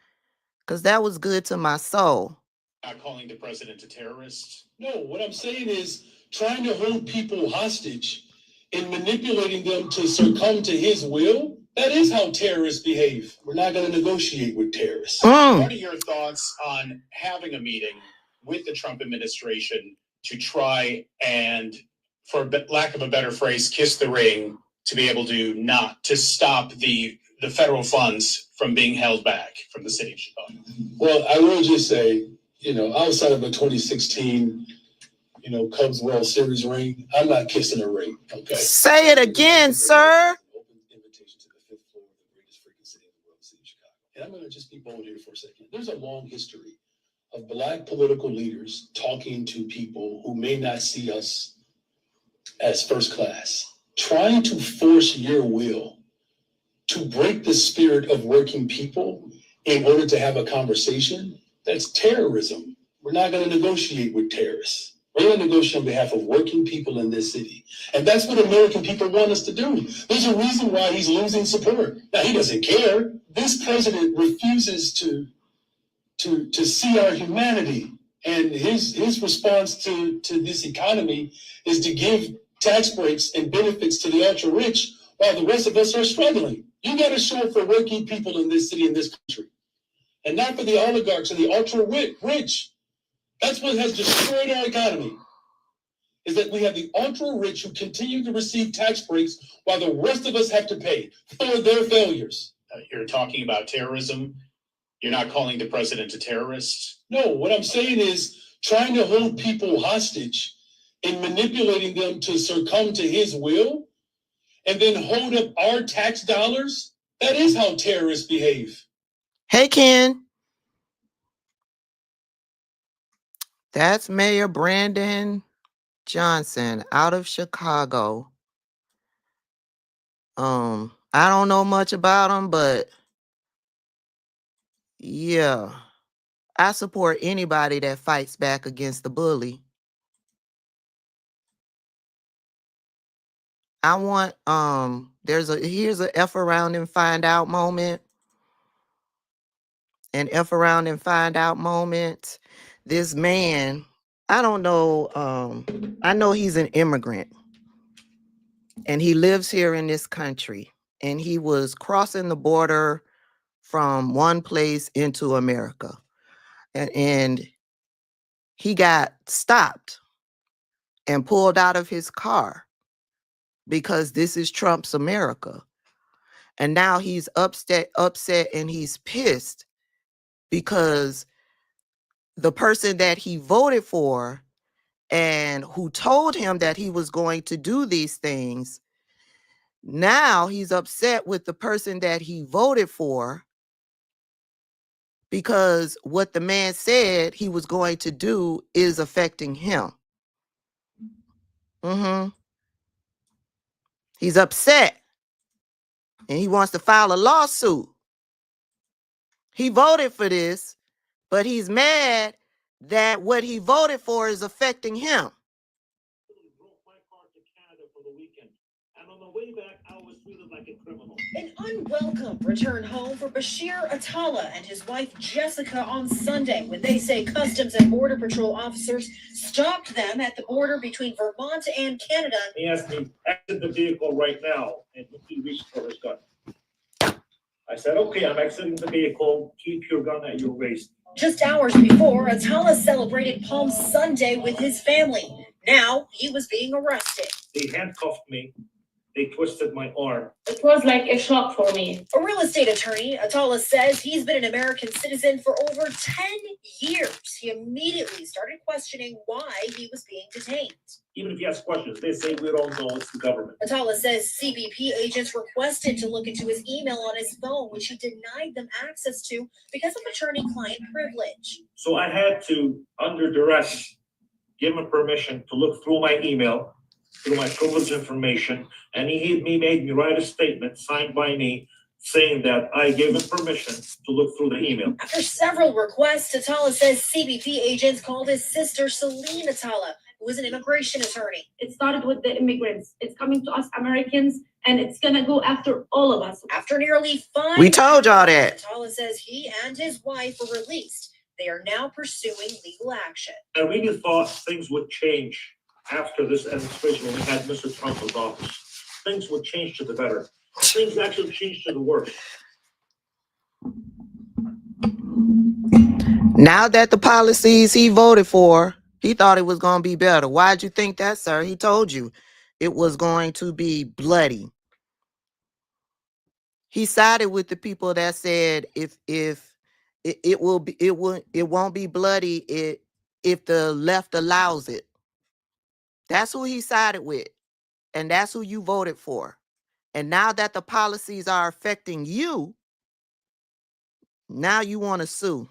because that was good to my soul. Not calling the president a terrorist? No, what I'm saying is trying to hold people hostage and manipulating them to succumb to his will. That is how terrorists behave. We're not going to negotiate with terrorists. What are your thoughts on having a meeting with the Trump administration to try and, for lack of a better phrase, kiss the ring to be able to stop the federal funds from being held back from the city of Chicago? Well, I will just say, outside of the 2016, Cubs World Series ring, I'm not kissing a ring. Okay. Say it again, sir. Invitation to the 5th floor of the greatest freaking city in the world, city of Chicago. And I'm going to just be bold here for a second. There's a long history of Black political leaders talking to people who may not see us as first class, trying to force your will to break the spirit of working people in order to have a conversation. That's terrorism. We're not going to negotiate with terrorists. We're going to negotiate on behalf of working people in this city. And that's what American people want us to do. There's a reason why he's losing support. Now, he doesn't care. This president refuses to see our humanity. And his response to this economy is to give tax breaks and benefits to the ultra rich while the rest of us are struggling. You got to show up for working people in this city, in this country, and not for the oligarchs and the ultra rich. That's what has destroyed our economy, is that we have the ultra rich who continue to receive tax breaks while the rest of us have to pay for their failures. You're talking about terrorism. You're not calling the president a terrorist? No, what I'm saying is trying to hold people hostage and manipulating them to succumb to his will and then hold up our tax dollars. That is how terrorists behave. Hey, Ken. That's Mayor Brandon Johnson out of Chicago. I don't know much about him, but yeah, I support anybody that fights back against the bully. I want, here's a F around and find out moment. An F around and find out moment. This man, I don't know, I know he's an immigrant and he lives here in this country, and he was crossing the border from one place into America, and he got stopped and pulled out of his car because this is Trump's America. And now he's upset, and he's pissed because the person that he voted for and who told him that he was going to do these things, now he's upset with the person that he voted for because what the man said he was going to do is affecting him. He's upset and he wants to file a lawsuit. He voted for this, but he's mad that what he voted for is affecting him. And on the way back, I was treated like a criminal. An unwelcome return home for Bashir Attallah and his wife Jessica on Sunday when they say Customs and Border Patrol officers stopped them at the border between Vermont and Canada. He asked me, exit the vehicle right now, and he reached for his gun. I said, okay, I'm exiting the vehicle. Keep your gun at your waist. Just hours before, Attallah celebrated Palm Sunday with his family. Now he was being arrested. They handcuffed me. They twisted my arm. It was like a shock for me. A real estate attorney, Attallah says he's been an American citizen for over 10 years. He immediately started questioning why he was being detained. Even if you ask questions, they say we don't know, it's the government. Attallah says CBP agents requested to look into his email on his phone, which he denied them access to because of attorney-client privilege. So I had to, under duress, give him permission to look through my email, through my privileged information, and he made me write a statement signed by me saying that I gave him permission to look through the email. After several requests, Attallah says CBP agents called his sister Celine Attallah, who is an immigration attorney. It started with the immigrants. It's coming to us Americans, and it's gonna go after all of us. After nearly 5 We told y'all that. Attallah says he and his wife were released. They are now pursuing legal action. I really thought things would change after this administration when we had Mr. Trump in office. Things would change to the better. Things actually changed to the worse. Now that the policies he voted for, he thought it was going to be better. Why'd you think that, sir? He told you it was going to be bloody. He sided with the people that said if it won't be bloody if the left allows it. That's who he sided with, and that's who you voted for. And now that the policies are affecting you, now you want to sue.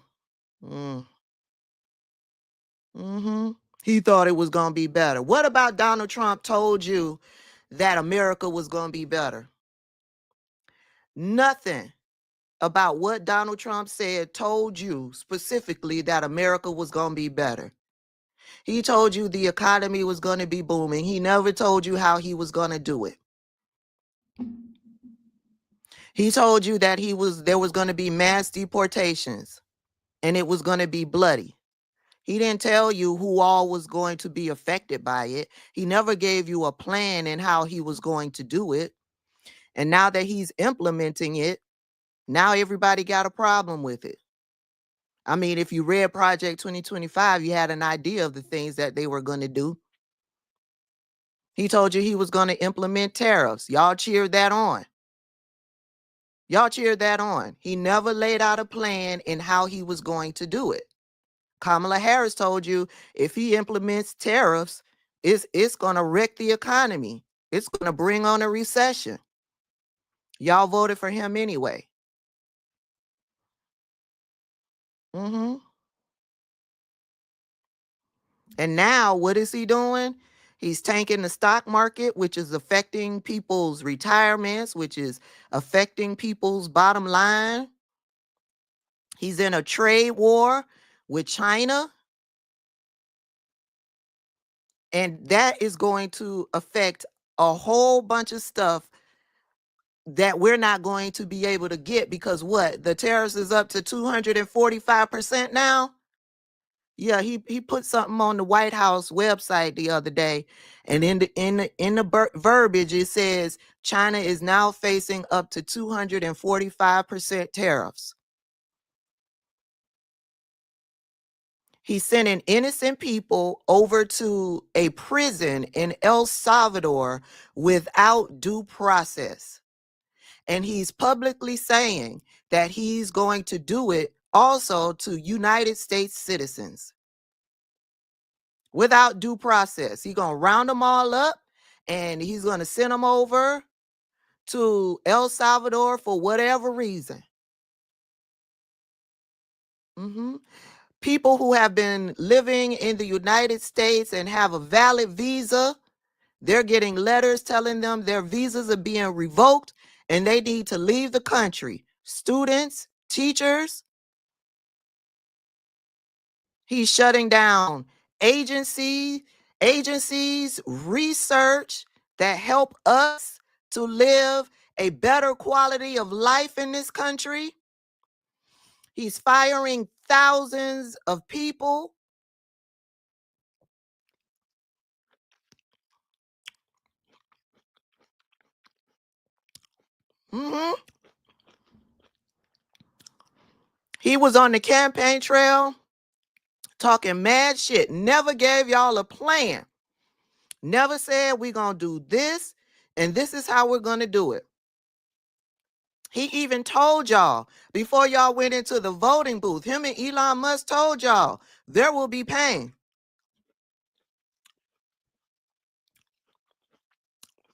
He thought it was going to be better. What about Donald Trump told you that America was going to be better? Nothing about what Donald Trump said told you specifically that America was going to be better. He told you the economy was going to be booming. He never told you how he was going to do it. He told you that there was going to be mass deportations and it was going to be bloody. He didn't tell you who all was going to be affected by it. He never gave you a plan and how he was going to do it. And now that he's implementing it, now everybody got a problem with it. I mean, if you read Project 2025, you had an idea of the things that they were going to do. He told you he was going to implement tariffs. Y'all cheered that on. Y'all cheered that on. He never laid out a plan in how he was going to do it. Kamala Harris told you if he implements tariffs, it's going to wreck the economy. It's going to bring on a recession. Y'all voted for him anyway. And now what is he doing? He's tanking the stock market, which is affecting people's retirements, which is affecting people's bottom line. He's in a trade war with China, and that is going to affect a whole bunch of stuff that we're not going to be able to get, because what? The tariffs is up to 245% now. Yeah, he put something on the White House website the other day, and in the verbiage it says China is now facing up to 245% tariffs. He's sending innocent people over to a prison in El Salvador without due process. And he's publicly saying that he's going to do it also to United States citizens without due process. He's going to round them all up and he's going to send them over to El Salvador for whatever reason. People who have been living in the United States and have a valid visa, they're getting letters telling them their visas are being revoked and they need to leave the country. Students, teachers. He's shutting down agencies, research that help us to live a better quality of life in this country. He's firing thousands of people. He was on the campaign trail talking mad shit. Never gave y'all a plan. Never said we're going to do this and this is how we're going to do it. He even told y'all before y'all went into the voting booth, him and Elon Musk told y'all there will be pain.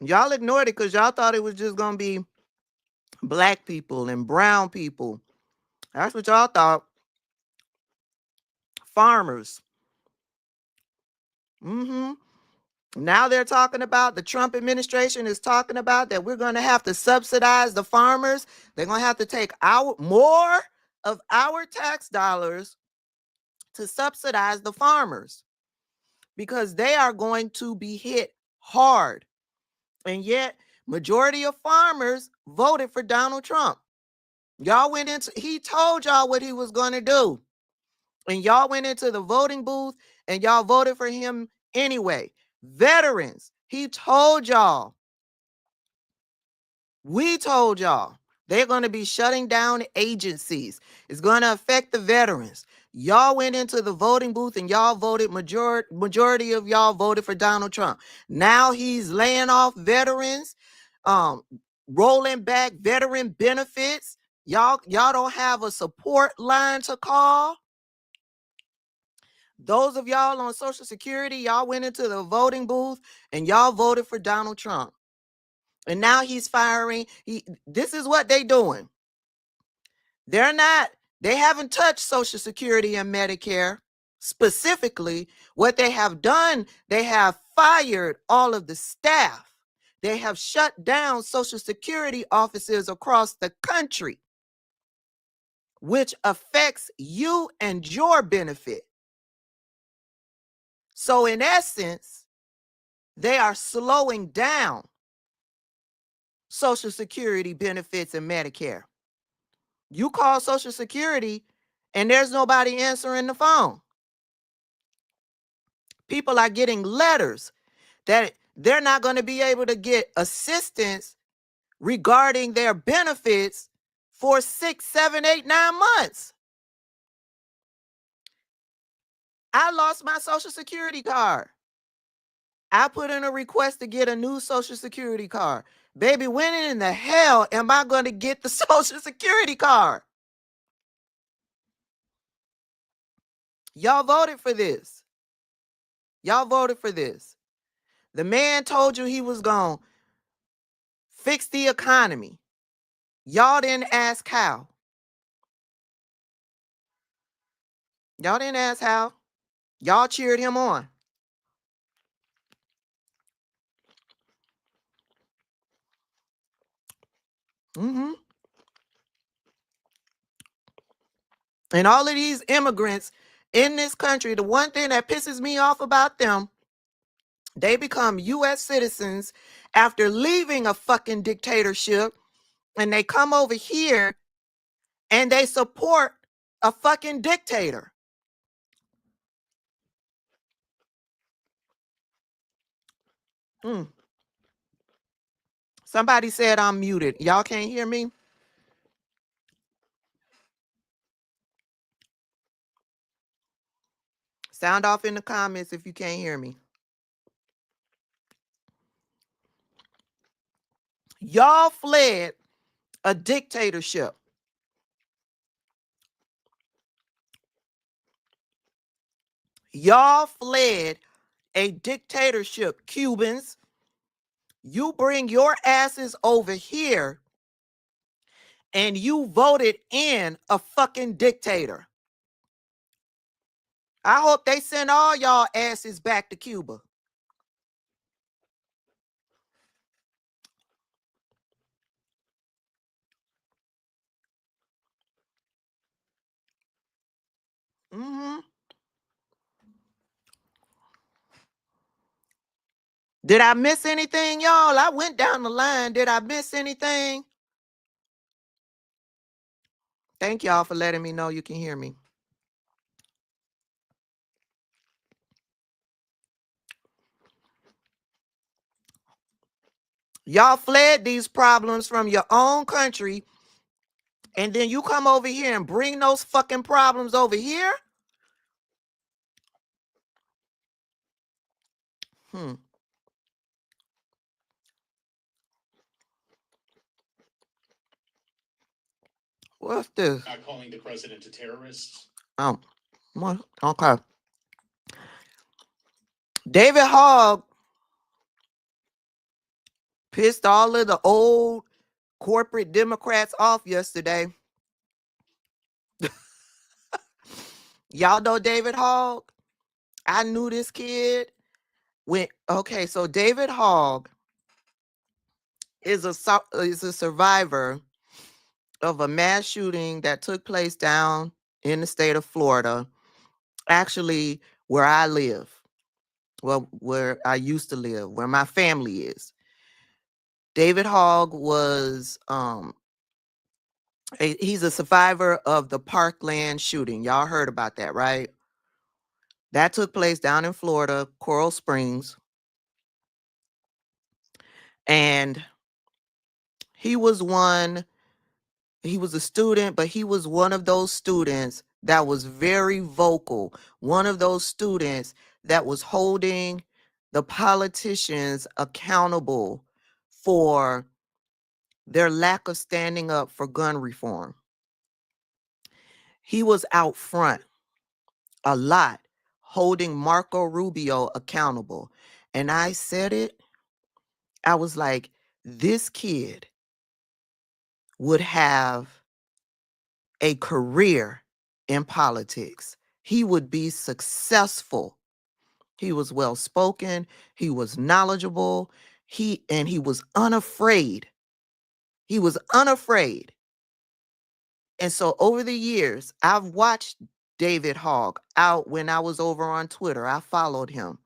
Y'all ignored it because y'all thought it was just going to be black people and brown people. That's what y'all thought. Farmers. Now they're talking about, the Trump administration is talking about that we're going to have to subsidize the farmers. They're going to have to take more of our tax dollars to subsidize the farmers because they are going to be hit hard. And yet, majority of farmers voted for Donald Trump. Y'all went into, he told y'all what he was going to do. And y'all went into the voting booth and y'all voted for him anyway. Veterans, he told y'all. We told y'all they're going to be shutting down agencies. It's going to affect the veterans. Y'all went into the voting booth and y'all voted, majority of y'all voted for Donald Trump. Now he's laying off veterans, rolling back veteran benefits. Y'all don't have a support line to call. Those of y'all on Social Security, y'all went into the voting booth and y'all voted for Donald Trump. And now he's firing. This is what they're doing. They haven't touched Social Security and Medicare specifically. What they have done, they have fired all of the staff. They have shut down Social Security offices across the country, which affects you and your benefit. So in essence, they are slowing down Social Security benefits and Medicare. You call Social Security and there's nobody answering the phone. People are getting letters that they're not going to be able to get assistance regarding their benefits for 6, 7, 8, 9 months. I lost my Social Security card. I put in a request to get a new Social Security card. Baby, when in the hell am I going to get the Social Security card? Y'all voted for this. Y'all voted for this. The man told you he was going to fix the economy. Y'all didn't ask how. Y'all didn't ask how. Y'all cheered him on. And all of these immigrants in this country, the one thing that pisses me off about them, they become U.S. citizens after leaving a fucking dictatorship, and they come over here and they support a fucking dictator. Somebody said I'm muted. Y'all can't hear me? Sound off in the comments if you can't hear me. Y'all fled a dictatorship. Y'all fled a dictatorship, Cubans. You bring your asses over here and you voted in a fucking dictator. I hope they send all y'all asses back to Cuba. Did I miss anything, y'all? I went down the line. Did I miss anything? Thank y'all for letting me know you can hear me. Y'all fled these problems from your own country, and then you come over here and bring those fucking problems over here? What's this? Not calling the president a terrorist. Oh, what? Okay. David Hogg pissed all of the old corporate Democrats off yesterday. Y'all know David Hogg? I knew this kid. So David Hogg is a survivor of a mass shooting that took place down in the state of Florida, actually where I live. Well, where I used to live, where my family is. David Hogg was he's a survivor of the Parkland shooting. Y'all heard about that, right? That took place down in Florida, Coral Springs. And he was a student, but he was one of those students that was very vocal. One of those students that was holding the politicians accountable for their lack of standing up for gun reform. He was out front a lot, holding Marco Rubio accountable. And I said it, I was like, this kid would have a career in politics. He would be successful. He was well-spoken. He was knowledgeable. He was unafraid. He was unafraid. And so over the years, I've watched David Hogg out when I was over on Twitter. I followed him.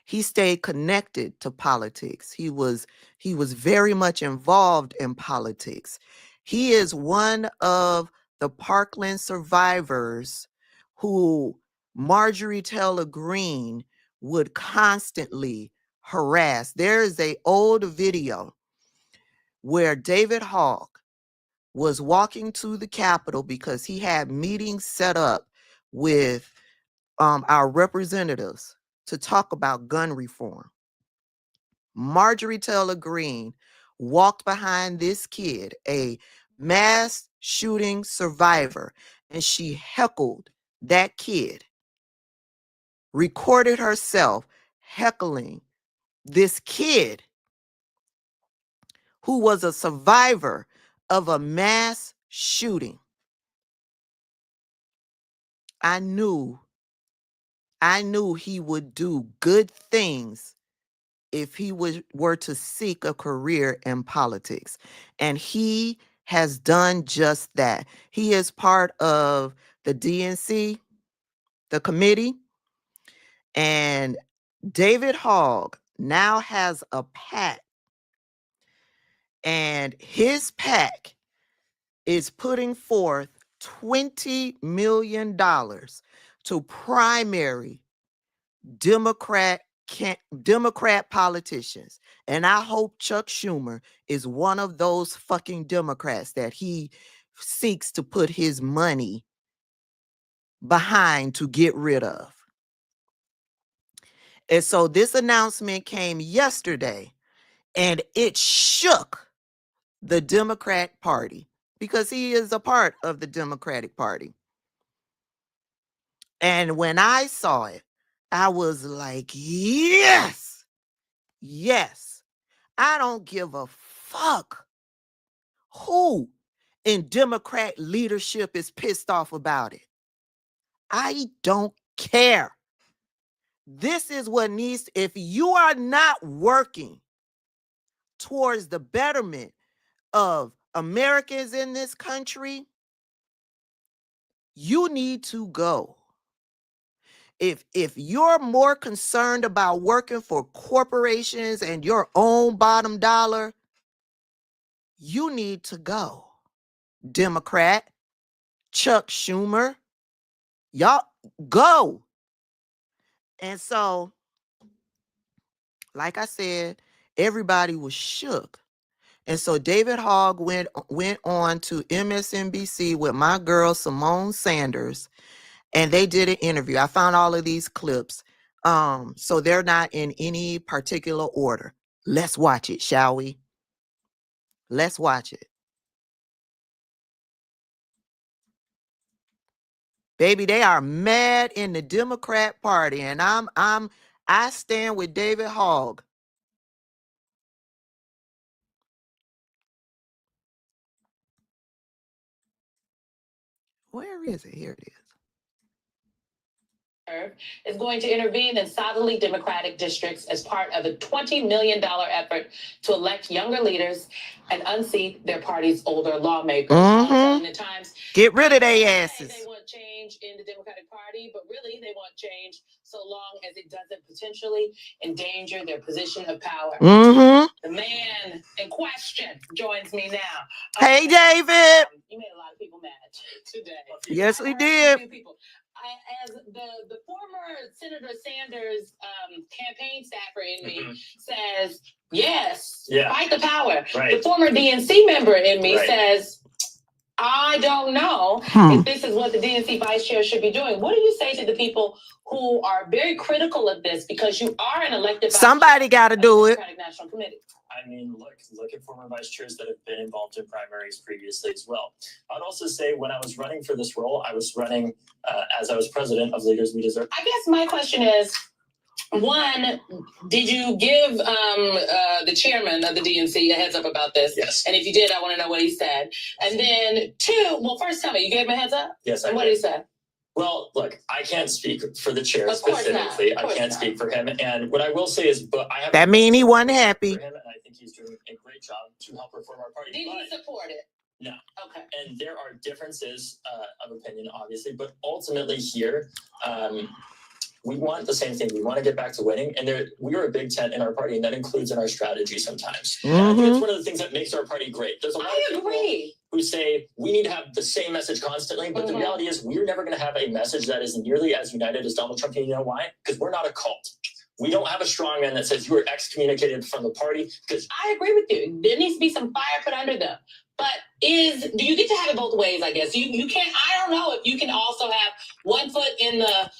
He stayed connected to politics. He was very much involved in politics. He is one of the Parkland survivors who Marjorie Taylor Greene would constantly harass. There is an old video where David Hogg was walking to the Capitol because he had meetings set up with our representatives to talk about gun reform. Marjorie Taylor Greene walked behind this kid, a mass shooting survivor, and she heckled that kid, recorded herself heckling this kid who was a survivor of a mass shooting. I knew he would do good things if he were to seek a career in politics. And he has done just that. He is part of the DNC, the committee, and David Hogg now has a PAC, and his PAC is putting forth $20 million to primary Democrat politicians. And I hope Chuck Schumer is one of those fucking Democrats that he seeks to put his money behind to get rid of. And so this announcement came yesterday, and it shook the Democrat Party because he is a part of the Democratic Party. And when I saw it, I was like, yes, yes. I don't give a fuck who in Democrat leadership is pissed off about it. I don't care. This is what needs, if you are not working towards the betterment of Americans in this country, you need to go. If you're more concerned about working for corporations and your own bottom dollar, you need to go. Democrat, Chuck Schumer, y'all go. And so, like I said, everybody was shook. And so David Hogg went on to MSNBC with my girl Simone Sanders, and they did an interview. I found all of these clips. So they're not in any particular order. Let's watch it, shall we? Let's watch it. Baby, they are mad in the Democrat Party, and I stand with David Hogg. Where is it? Here it is. Is going to intervene in solidly Democratic districts as part of a $20 million effort to elect younger leaders and unseat their party's older lawmakers. Mm-hmm. The Times, get rid of their asses. They want change in the Democratic Party, but really they want change so long as it doesn't potentially endanger their position of power. Mm-hmm. The man in question joins me now. Hey, David. You made a lot of people mad today. Yes, we did. As the former Senator Sanders campaign staffer in me says, yes, fight the power. Right. The former DNC member in me says, I don't know if this is what the DNC vice chair should be doing. What do you say to the people who are very critical of this because you are an elected somebody got to do it. National Committee? I mean, look at former vice chairs that have been involved in primaries previously as well. I'd also say when I was running for this role, I was running as I was president of Leaders We Deserve. I guess my question is, one, did you give the chairman of the DNC a heads up about this? Yes. And if you did, I want to know what he said. And then two, well, first tell me, you gave him a heads up? Yes, I did. What did he say? Well, look, I can't speak for the chair of specifically. I can't speak for him. And what I will say is, but I have that mean he wasn't happy. For him, and I think he's doing a great job to help reform our party. Did he support it? No. Okay. And there are differences of opinion, obviously, but ultimately here, we want the same thing. We want to get back to winning, and we are a big tent in our party, and that includes in our strategy sometimes. Mm-hmm. And I think it's one of the things that makes our party great. There's a lot of people who say we need to have the same message constantly, but the reality is we're never going to have a message that is nearly as united as Donald Trump. And you know why? Because we're not a cult. We don't have a strongman that says you are excommunicated from the party. Because I agree with you. There needs to be some fire put under them. But do you get to have it both ways? I guess you can't. I don't know if you can also have one foot in the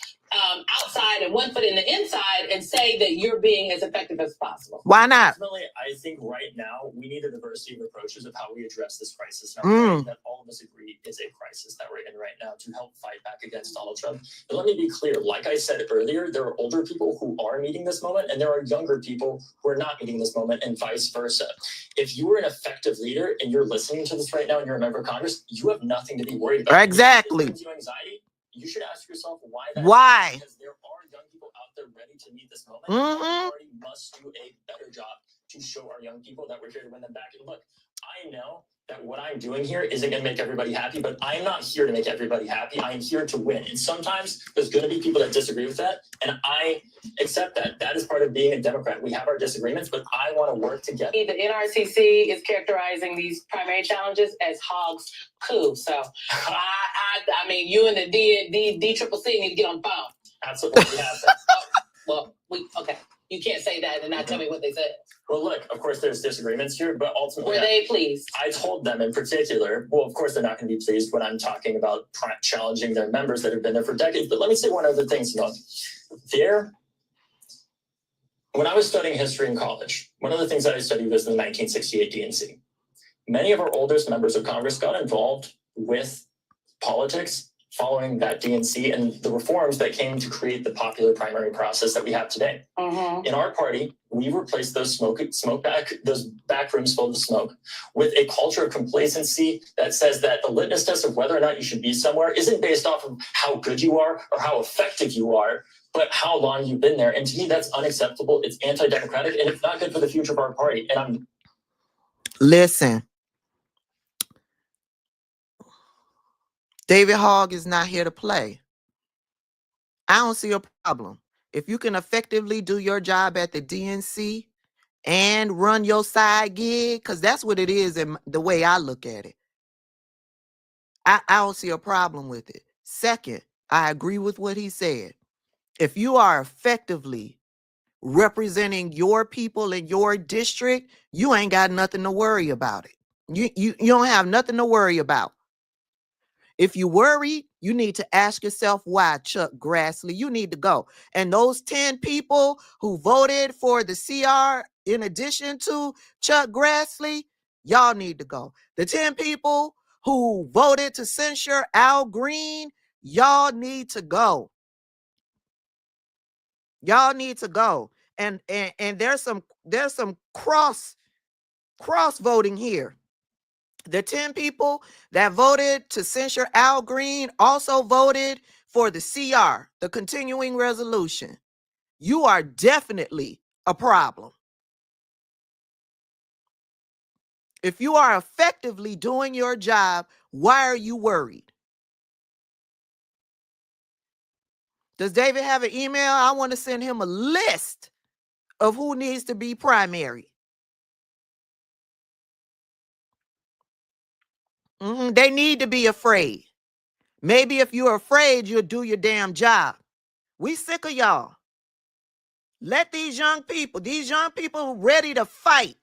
outside and one foot in the inside and say that you're being as effective as possible. Why not? Ultimately, I think right now we need a diversity of approaches of how we address this crisis. And that all of us agree is a crisis that we're in right now to help fight back against Donald Trump. But let me be clear. Like I said earlier, there are older people who are meeting this moment, and there are younger people who are not meeting this moment, and vice versa. If you are an effective leader and you're listening to this right now and you're a member of Congress, you have nothing to be worried about. Exactly. If it gives you anxiety, you should ask yourself why that is. Because there are young people out there ready to meet this moment. The party must do a better job to show our young people that we're here to win them back. And look, I know that what I'm doing here isn't going to make everybody happy, but I'm not here to make everybody happy. I'm here to win. And sometimes there's going to be people that disagree with that. And I accept that. That is part of being a Democrat. We have our disagreements, but I want to work together. The NRCC is characterizing these primary challenges as Hogg's coup. So, I mean, you and the DCCC need to get on the phone. Absolutely. We have that. Okay. You can't say that and not tell me what they said. Well, look, of course, there's disagreements here, but ultimately, were they pleased? I told them in particular, well, of course, they're not going to be pleased when I'm talking about challenging their members that have been there for decades. But let me say one other thing, Simone. When I was studying history in college, one of the things that I studied was the 1968 DNC. Many of our oldest members of Congress got involved with politics following that DNC and the reforms that came to create the popular primary process that we have today. In our party, we replaced those back rooms full of smoke with a culture of complacency that says that the litmus test of whether or not you should be somewhere isn't based off of how good you are or how effective you are, but how long you've been there. And to me, that's unacceptable. It's anti-democratic, and it's not good for the future of our party. And Listen. David Hogg is not here to play. I don't see a problem. If you can effectively do your job at the DNC and run your side gig, because that's what it is in the way I look at it. I don't see a problem with it. Second, I agree with what he said. If you are effectively representing your people in your district, you ain't got nothing to worry about it. You don't have nothing to worry about. If you worry, you need to ask yourself why, Chuck Grassley. You need to go. And those 10 people who voted for the CR, in addition to Chuck Grassley, y'all need to go. The 10 people who voted to censure Al Green, y'all need to go. Y'all need to go. And there's some cross voting here. The 10 people that voted to censure Al Green also voted for the CR, the continuing resolution. You are definitely a problem. If you are effectively doing your job, why are you worried? Does David have an email? I want to send him a list of who needs to be primary. They need to be afraid. Maybe if you're afraid, you'll do your damn job. We sick of y'all. Let these young people ready to fight.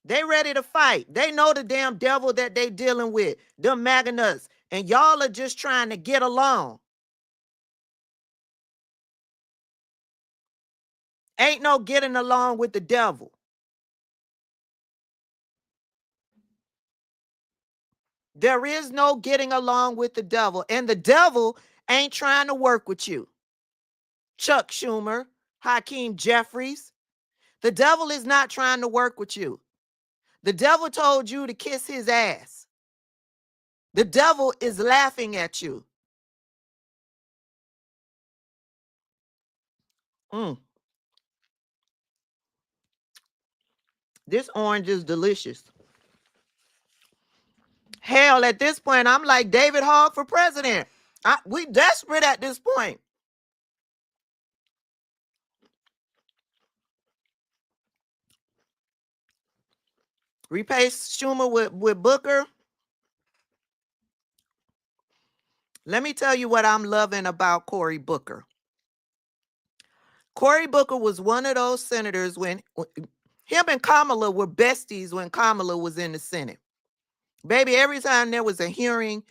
They ready to fight. They know the damn devil that they dealing with, them MAGA nuts. And y'all are just trying to get along. Ain't no getting along with the devil. There is no getting along with the devil. And the devil ain't trying to work with you. Chuck Schumer, Hakeem Jeffries. The devil is not trying to work with you. The devil told you to kiss his ass. The devil is laughing at you. This orange is delicious. Hell, at this point, I'm like David Hogg for president. We desperate at this point. Replace Schumer with Booker. Let me tell you what I'm loving about Cory Booker. Cory Booker was one of those senators when him and Kamala were besties when Kamala was in the Senate. Baby, every time there was a hearing,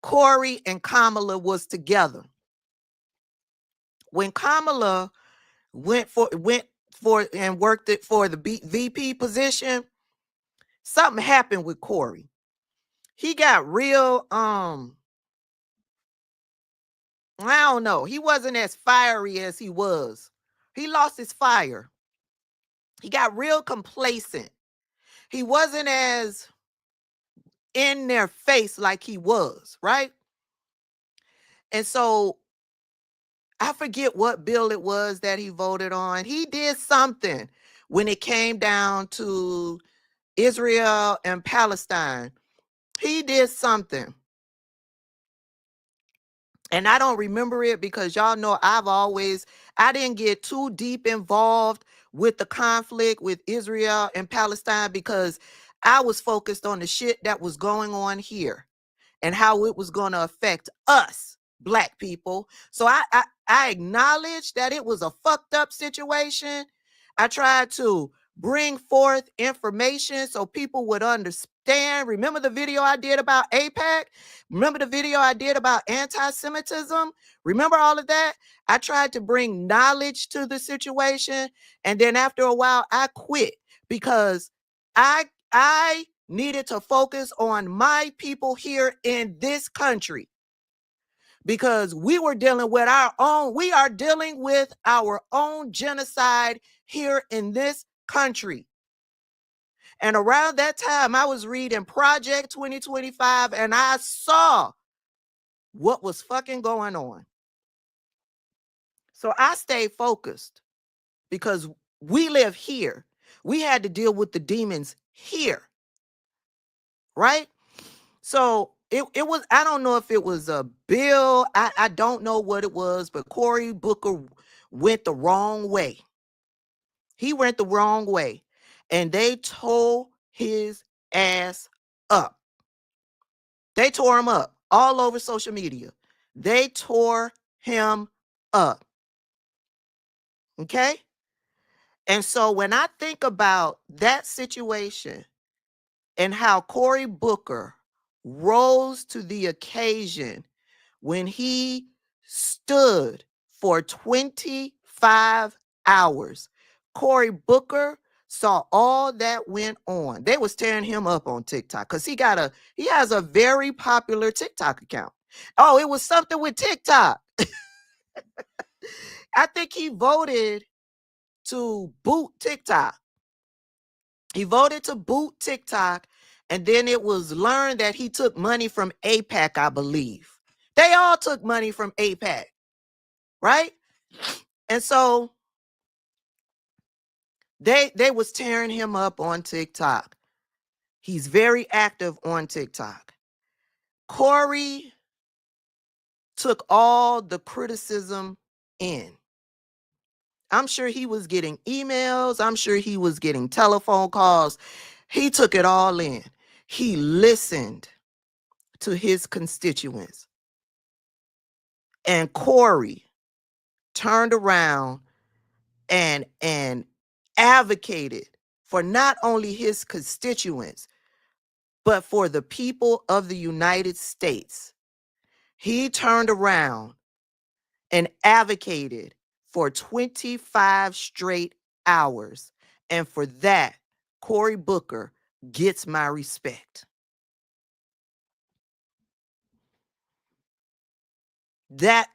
Cory and Kamala was together. When Kamala went for and worked it for the VP position, something happened with Cory. He got real, I don't know. He wasn't as fiery as he was. He lost his fire. He got real complacent. He wasn't as in their face like he was, right? And so I forget what bill it was that he voted on. He did something when it came down to Israel and Palestine. He did something. And I don't remember it because y'all know I didn't get too deep involved with the conflict with Israel and Palestine because I was focused on the shit that was going on here and how it was going to affect us, Black people. So I acknowledged that it was a fucked up situation. I tried to bring forth information so people would understand. Remember the video I did about AIPAC? Remember the video I did about anti-Semitism? Remember all of that? I tried to bring knowledge to the situation. And then after a while, I quit because I needed to focus on my people here in this country because we are dealing with our own genocide here in this country. And around that time, I was reading Project 2025 and I saw what was fucking going on. So I stayed focused because we live here. We had to deal with the demons here. Right? So it was, I don't know if it was a bill. I don't know what it was, but Cory Booker went the wrong way. He went the wrong way. And they tore his ass up. They tore him up all over social media. They tore him up. Okay? And so when I think about that situation and how Cory Booker rose to the occasion when he stood for 25 hours, Cory Booker saw all that went on. They was tearing him up on TikTok because he has a very popular TikTok account. Oh, it was something with TikTok. I think he voted to boot TikTok. He voted to boot TikTok, and then it was learned that he took money from AIPAC, I believe. They all took money from AIPAC, right? And so they was tearing him up on TikTok. He's very active on TikTok. Cory took all the criticism in. I'm sure he was getting emails. I'm sure he was getting telephone calls. He took it all in. He listened to his constituents. And Cory turned around and advocated for not only his constituents, but for the people of the United States. He turned around and advocated for 25 straight hours. And for that, Cory Booker gets my respect. That,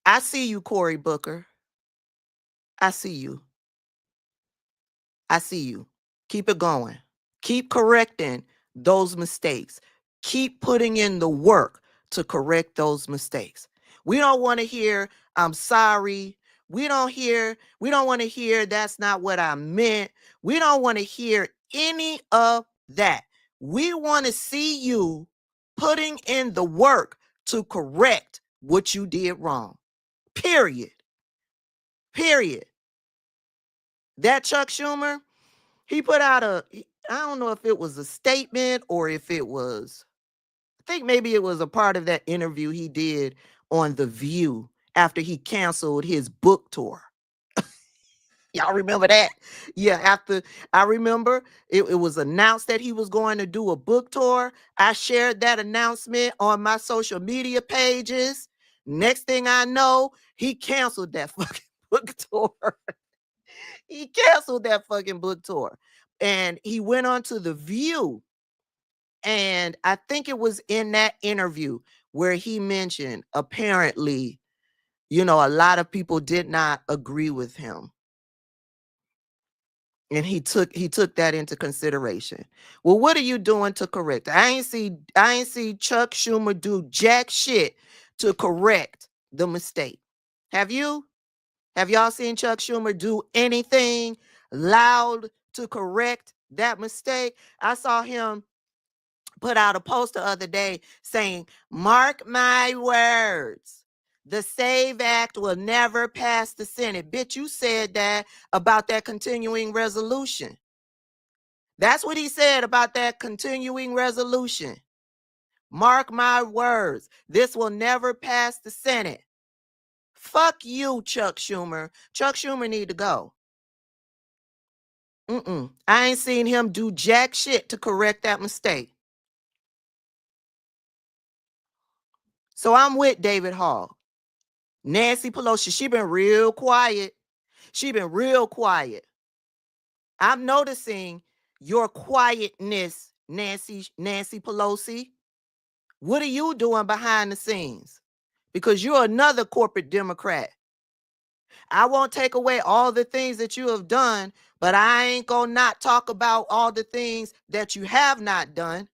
I see you, Cory Booker. I see you. I see you. Keep it going. Keep correcting those mistakes. Keep putting in the work to correct those mistakes. We don't want to hear, I'm sorry. We don't want to hear, that's not what I meant. We don't want to hear any of that. We want to see you putting in the work to correct what you did wrong. Period. Period. That Chuck Schumer, he put out I don't know if it was a statement or if it was, I think maybe it was a part of that interview he did on The View after he canceled his book tour. Y'all remember that? Yeah, I remember it was announced that he was going to do a book tour. I shared that announcement on my social media pages. Next thing I know, he canceled that fucking book tour. He canceled that fucking book tour. And he went on to The View. And I think it was in that interview where he mentioned apparently, a lot of people did not agree with him. And he took that into consideration. Well, what are you doing to correct? I ain't see Chuck Schumer do jack shit to correct the mistake. Have you? Have y'all seen Chuck Schumer do anything loud to correct that mistake. I saw him put out a post the other day saying, mark my words, the SAVE Act will never pass the Senate. Bitch, you said that about that continuing resolution. That's what he said about that continuing resolution. Mark my words, this will never pass the Senate. Fuck you, Chuck Schumer. Chuck Schumer need to go. I ain't seen him do jack shit to correct that mistake. So I'm with David Hogg. Nancy Pelosi, she been real quiet. She been real quiet. I'm noticing your quietness, Nancy Pelosi. What are you doing behind the scenes? Because you're another corporate Democrat. I won't take away all the things that you have done, but I ain't gonna not talk about all the things that you have not done.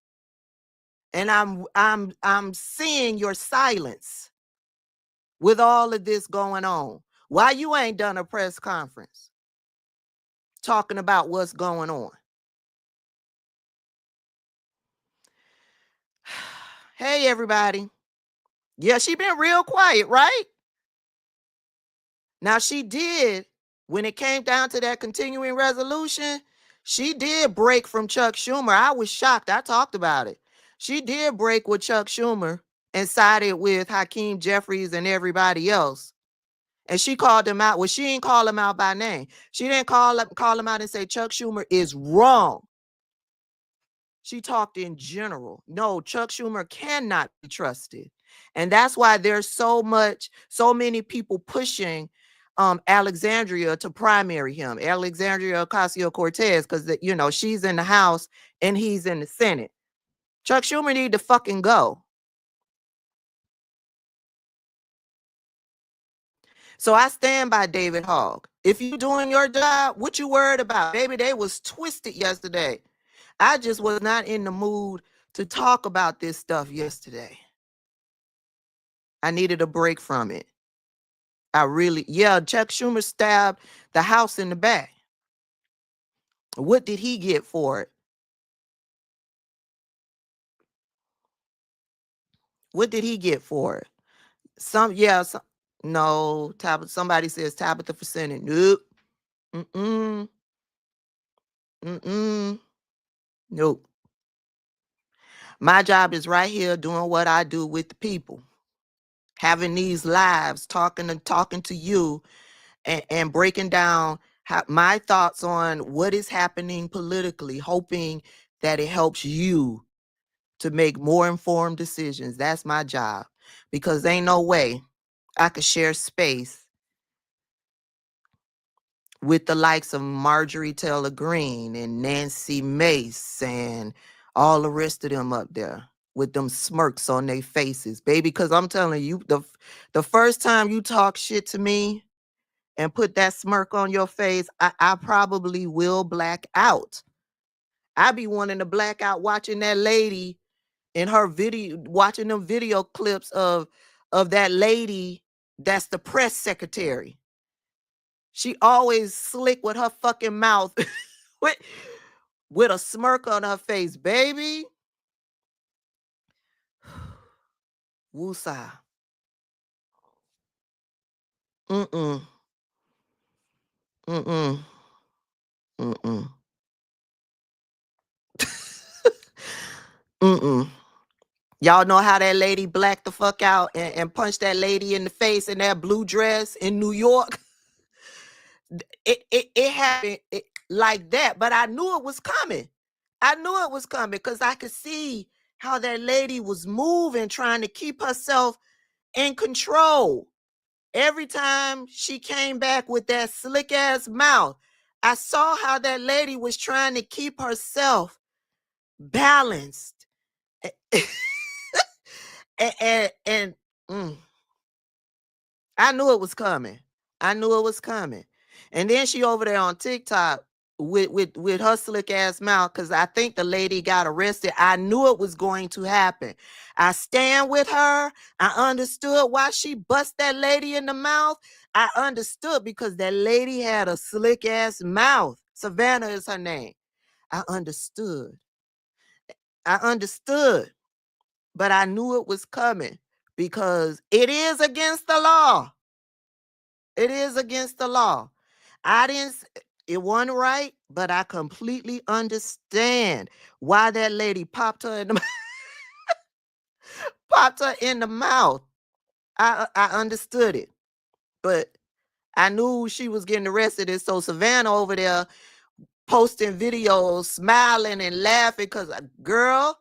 And I'm seeing your silence with all of this going on. Why you ain't done a press conference talking about what's going on? Hey, everybody. Yeah, she been real quiet, right? Now, she did, when it came down to that continuing resolution, she did break from Chuck Schumer. I was shocked. I talked about it. She did break with Chuck Schumer and sided with Hakeem Jeffries and everybody else. And she called him out. Well, she didn't call him out by name. She didn't call him out and say Chuck Schumer is wrong. She talked in general. No, Chuck Schumer cannot be trusted. And that's why there's so many people pushing Alexandria to primary him, Alexandria Ocasio-Cortez, because she's in the House and he's in the Senate. Chuck Schumer need to fucking go. So I stand by David Hogg. If you doing your job, what you worried about? Baby, they was twisted yesterday. I just was not in the mood to talk about this stuff yesterday. I needed a break from it. Chuck Schumer stabbed the House in the back. What did he get for it? What did he get for it? No, somebody says Tabitha for Senate. Nope. Nope. My job is right here doing what I do with the people. Having these lives, talking to you and breaking down my thoughts on what is happening politically, hoping that it helps you to make more informed decisions. That's my job, because ain't no way I could share space with the likes of Marjorie Taylor Greene and Nancy Mace and all the rest of them up there with them smirks on their faces, baby. Because I'm telling you, the first time you talk shit to me and put that smirk on your face, I probably will black out. I be wanting to black out watching that lady in her video, watching them video clips of that lady that's the press secretary. She always slick with her fucking mouth with a smirk on her face, baby. Woosah. Mm-mm. Y'all know how that lady blacked the fuck out and punched that lady in the face in that blue dress in New York? It happened like that, but I knew it was coming. I knew it was coming because I could see how that lady was moving, trying to keep herself in control. Every time she came back with that slick ass mouth, I saw how that lady was trying to keep herself balanced. and I knew it was coming. And then she over there on TikTok with her slick ass mouth, because I think the lady got arrested. I knew it was going to happen. I stand with her. I understood why she bust that lady in the mouth. I understood because that lady had a slick ass mouth. Savannah is her name. I understood. But I knew it was coming because it is against the law. It is against the law. It wasn't right, but I completely understand why that lady popped her in the mouth. I understood it, but I knew she was getting arrested. And so Savannah over there posting videos, smiling and laughing because, girl,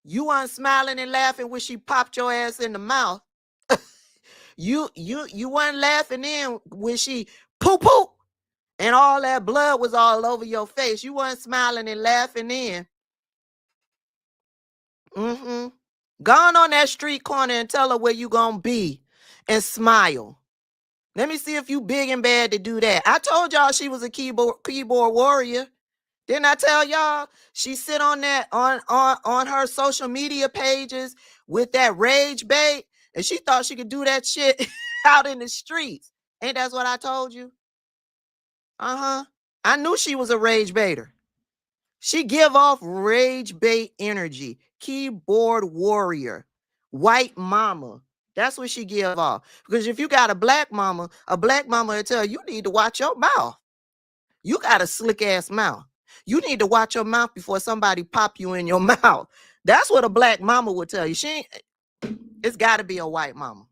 you weren't smiling and laughing when she popped your ass in the mouth. You weren't laughing in when she poo and all that blood was all over your face. You weren't smiling and laughing in. Go on that street corner and tell her where you gonna be and smile. Let me see if you big and bad to do that. I told y'all she was a keyboard warrior. Didn't I tell y'all? She sit on that on her social media pages with that rage bait, and she thought she could do that shit out in the streets. Ain't that what I told you? I knew she was a rage baiter. She give off rage bait energy. Keyboard warrior. White mama. That's what she give off. Because if you got a black mama will tell you need to watch your mouth. You got a slick ass mouth. You need to watch your mouth before somebody pop you in your mouth. That's what a black mama would tell you. It's got to be a white mama.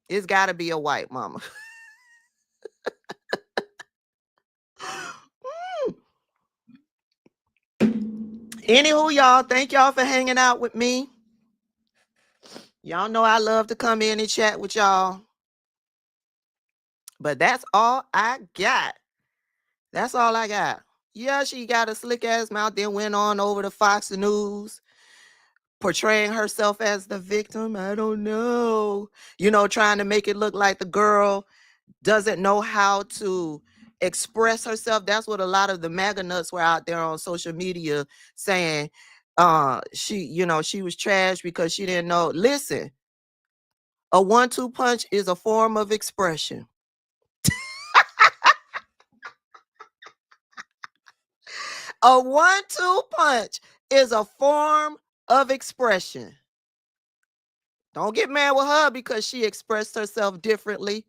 It's got to be a white mama. Anywho, y'all, thank y'all for hanging out with me. Y'all know I love to come in and chat with y'all. But that's all I got. That's all I got. Yeah, she got a slick ass mouth, then went on over to Fox News, portraying herself as the victim. I don't know. Trying to make it look like the girl doesn't know how to express herself. That's what a lot of the MAGA nuts were out there on social media saying. She was trashed because she didn't know. Listen, a 1-2 punch is a form of expression. A 1-2 punch is a form of expression. Don't get mad with her because she expressed herself differently.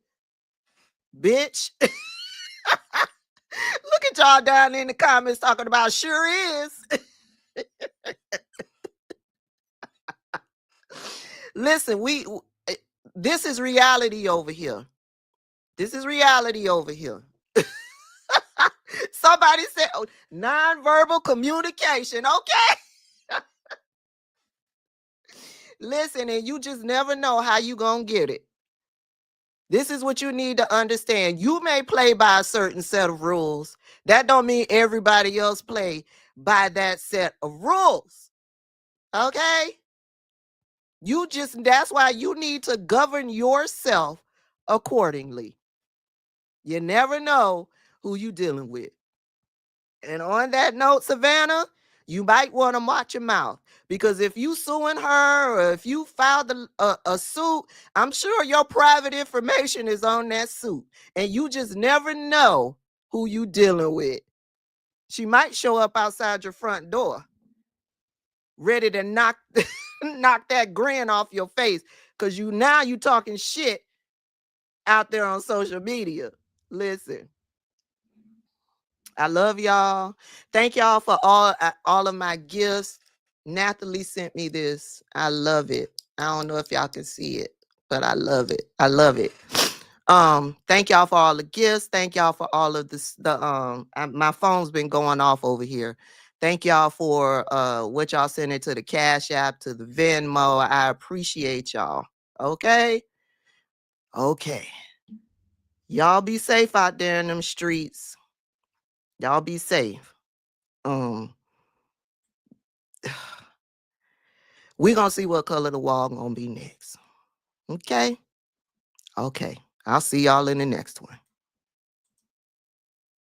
Bitch. Look at y'all down in the comments talking about sure is. Listen, this is reality over here. Somebody said nonverbal communication. Okay. Listen, and you just never know how you gonna get it. This is what you need to understand. You may play by a certain set of rules. That don't mean everybody else play by that set of rules. Okay? That's why you need to govern yourself accordingly. You never know who you dealing with. And on that note, Savannah, you might want to watch your mouth, because if you suing her or if you filed a suit, I'm sure your private information is on that suit, and you just never know who you dealing with. She might show up outside your front door, ready to knock that grin off your face, because you talking shit out there on social media. Listen. I love y'all. Thank y'all for all of my gifts. Nathalie sent me this. I love it. I don't know if y'all can see it, but I love it. I love it. Thank y'all for all the gifts. Thank y'all for all of this. My phone's been going off over here. Thank y'all for what y'all sending to the Cash App, to the Venmo. I appreciate y'all. Okay. Y'all be safe out there in them streets. Y'all be safe. We gonna see what color the wall gonna be next. Okay. I'll see y'all in the next one.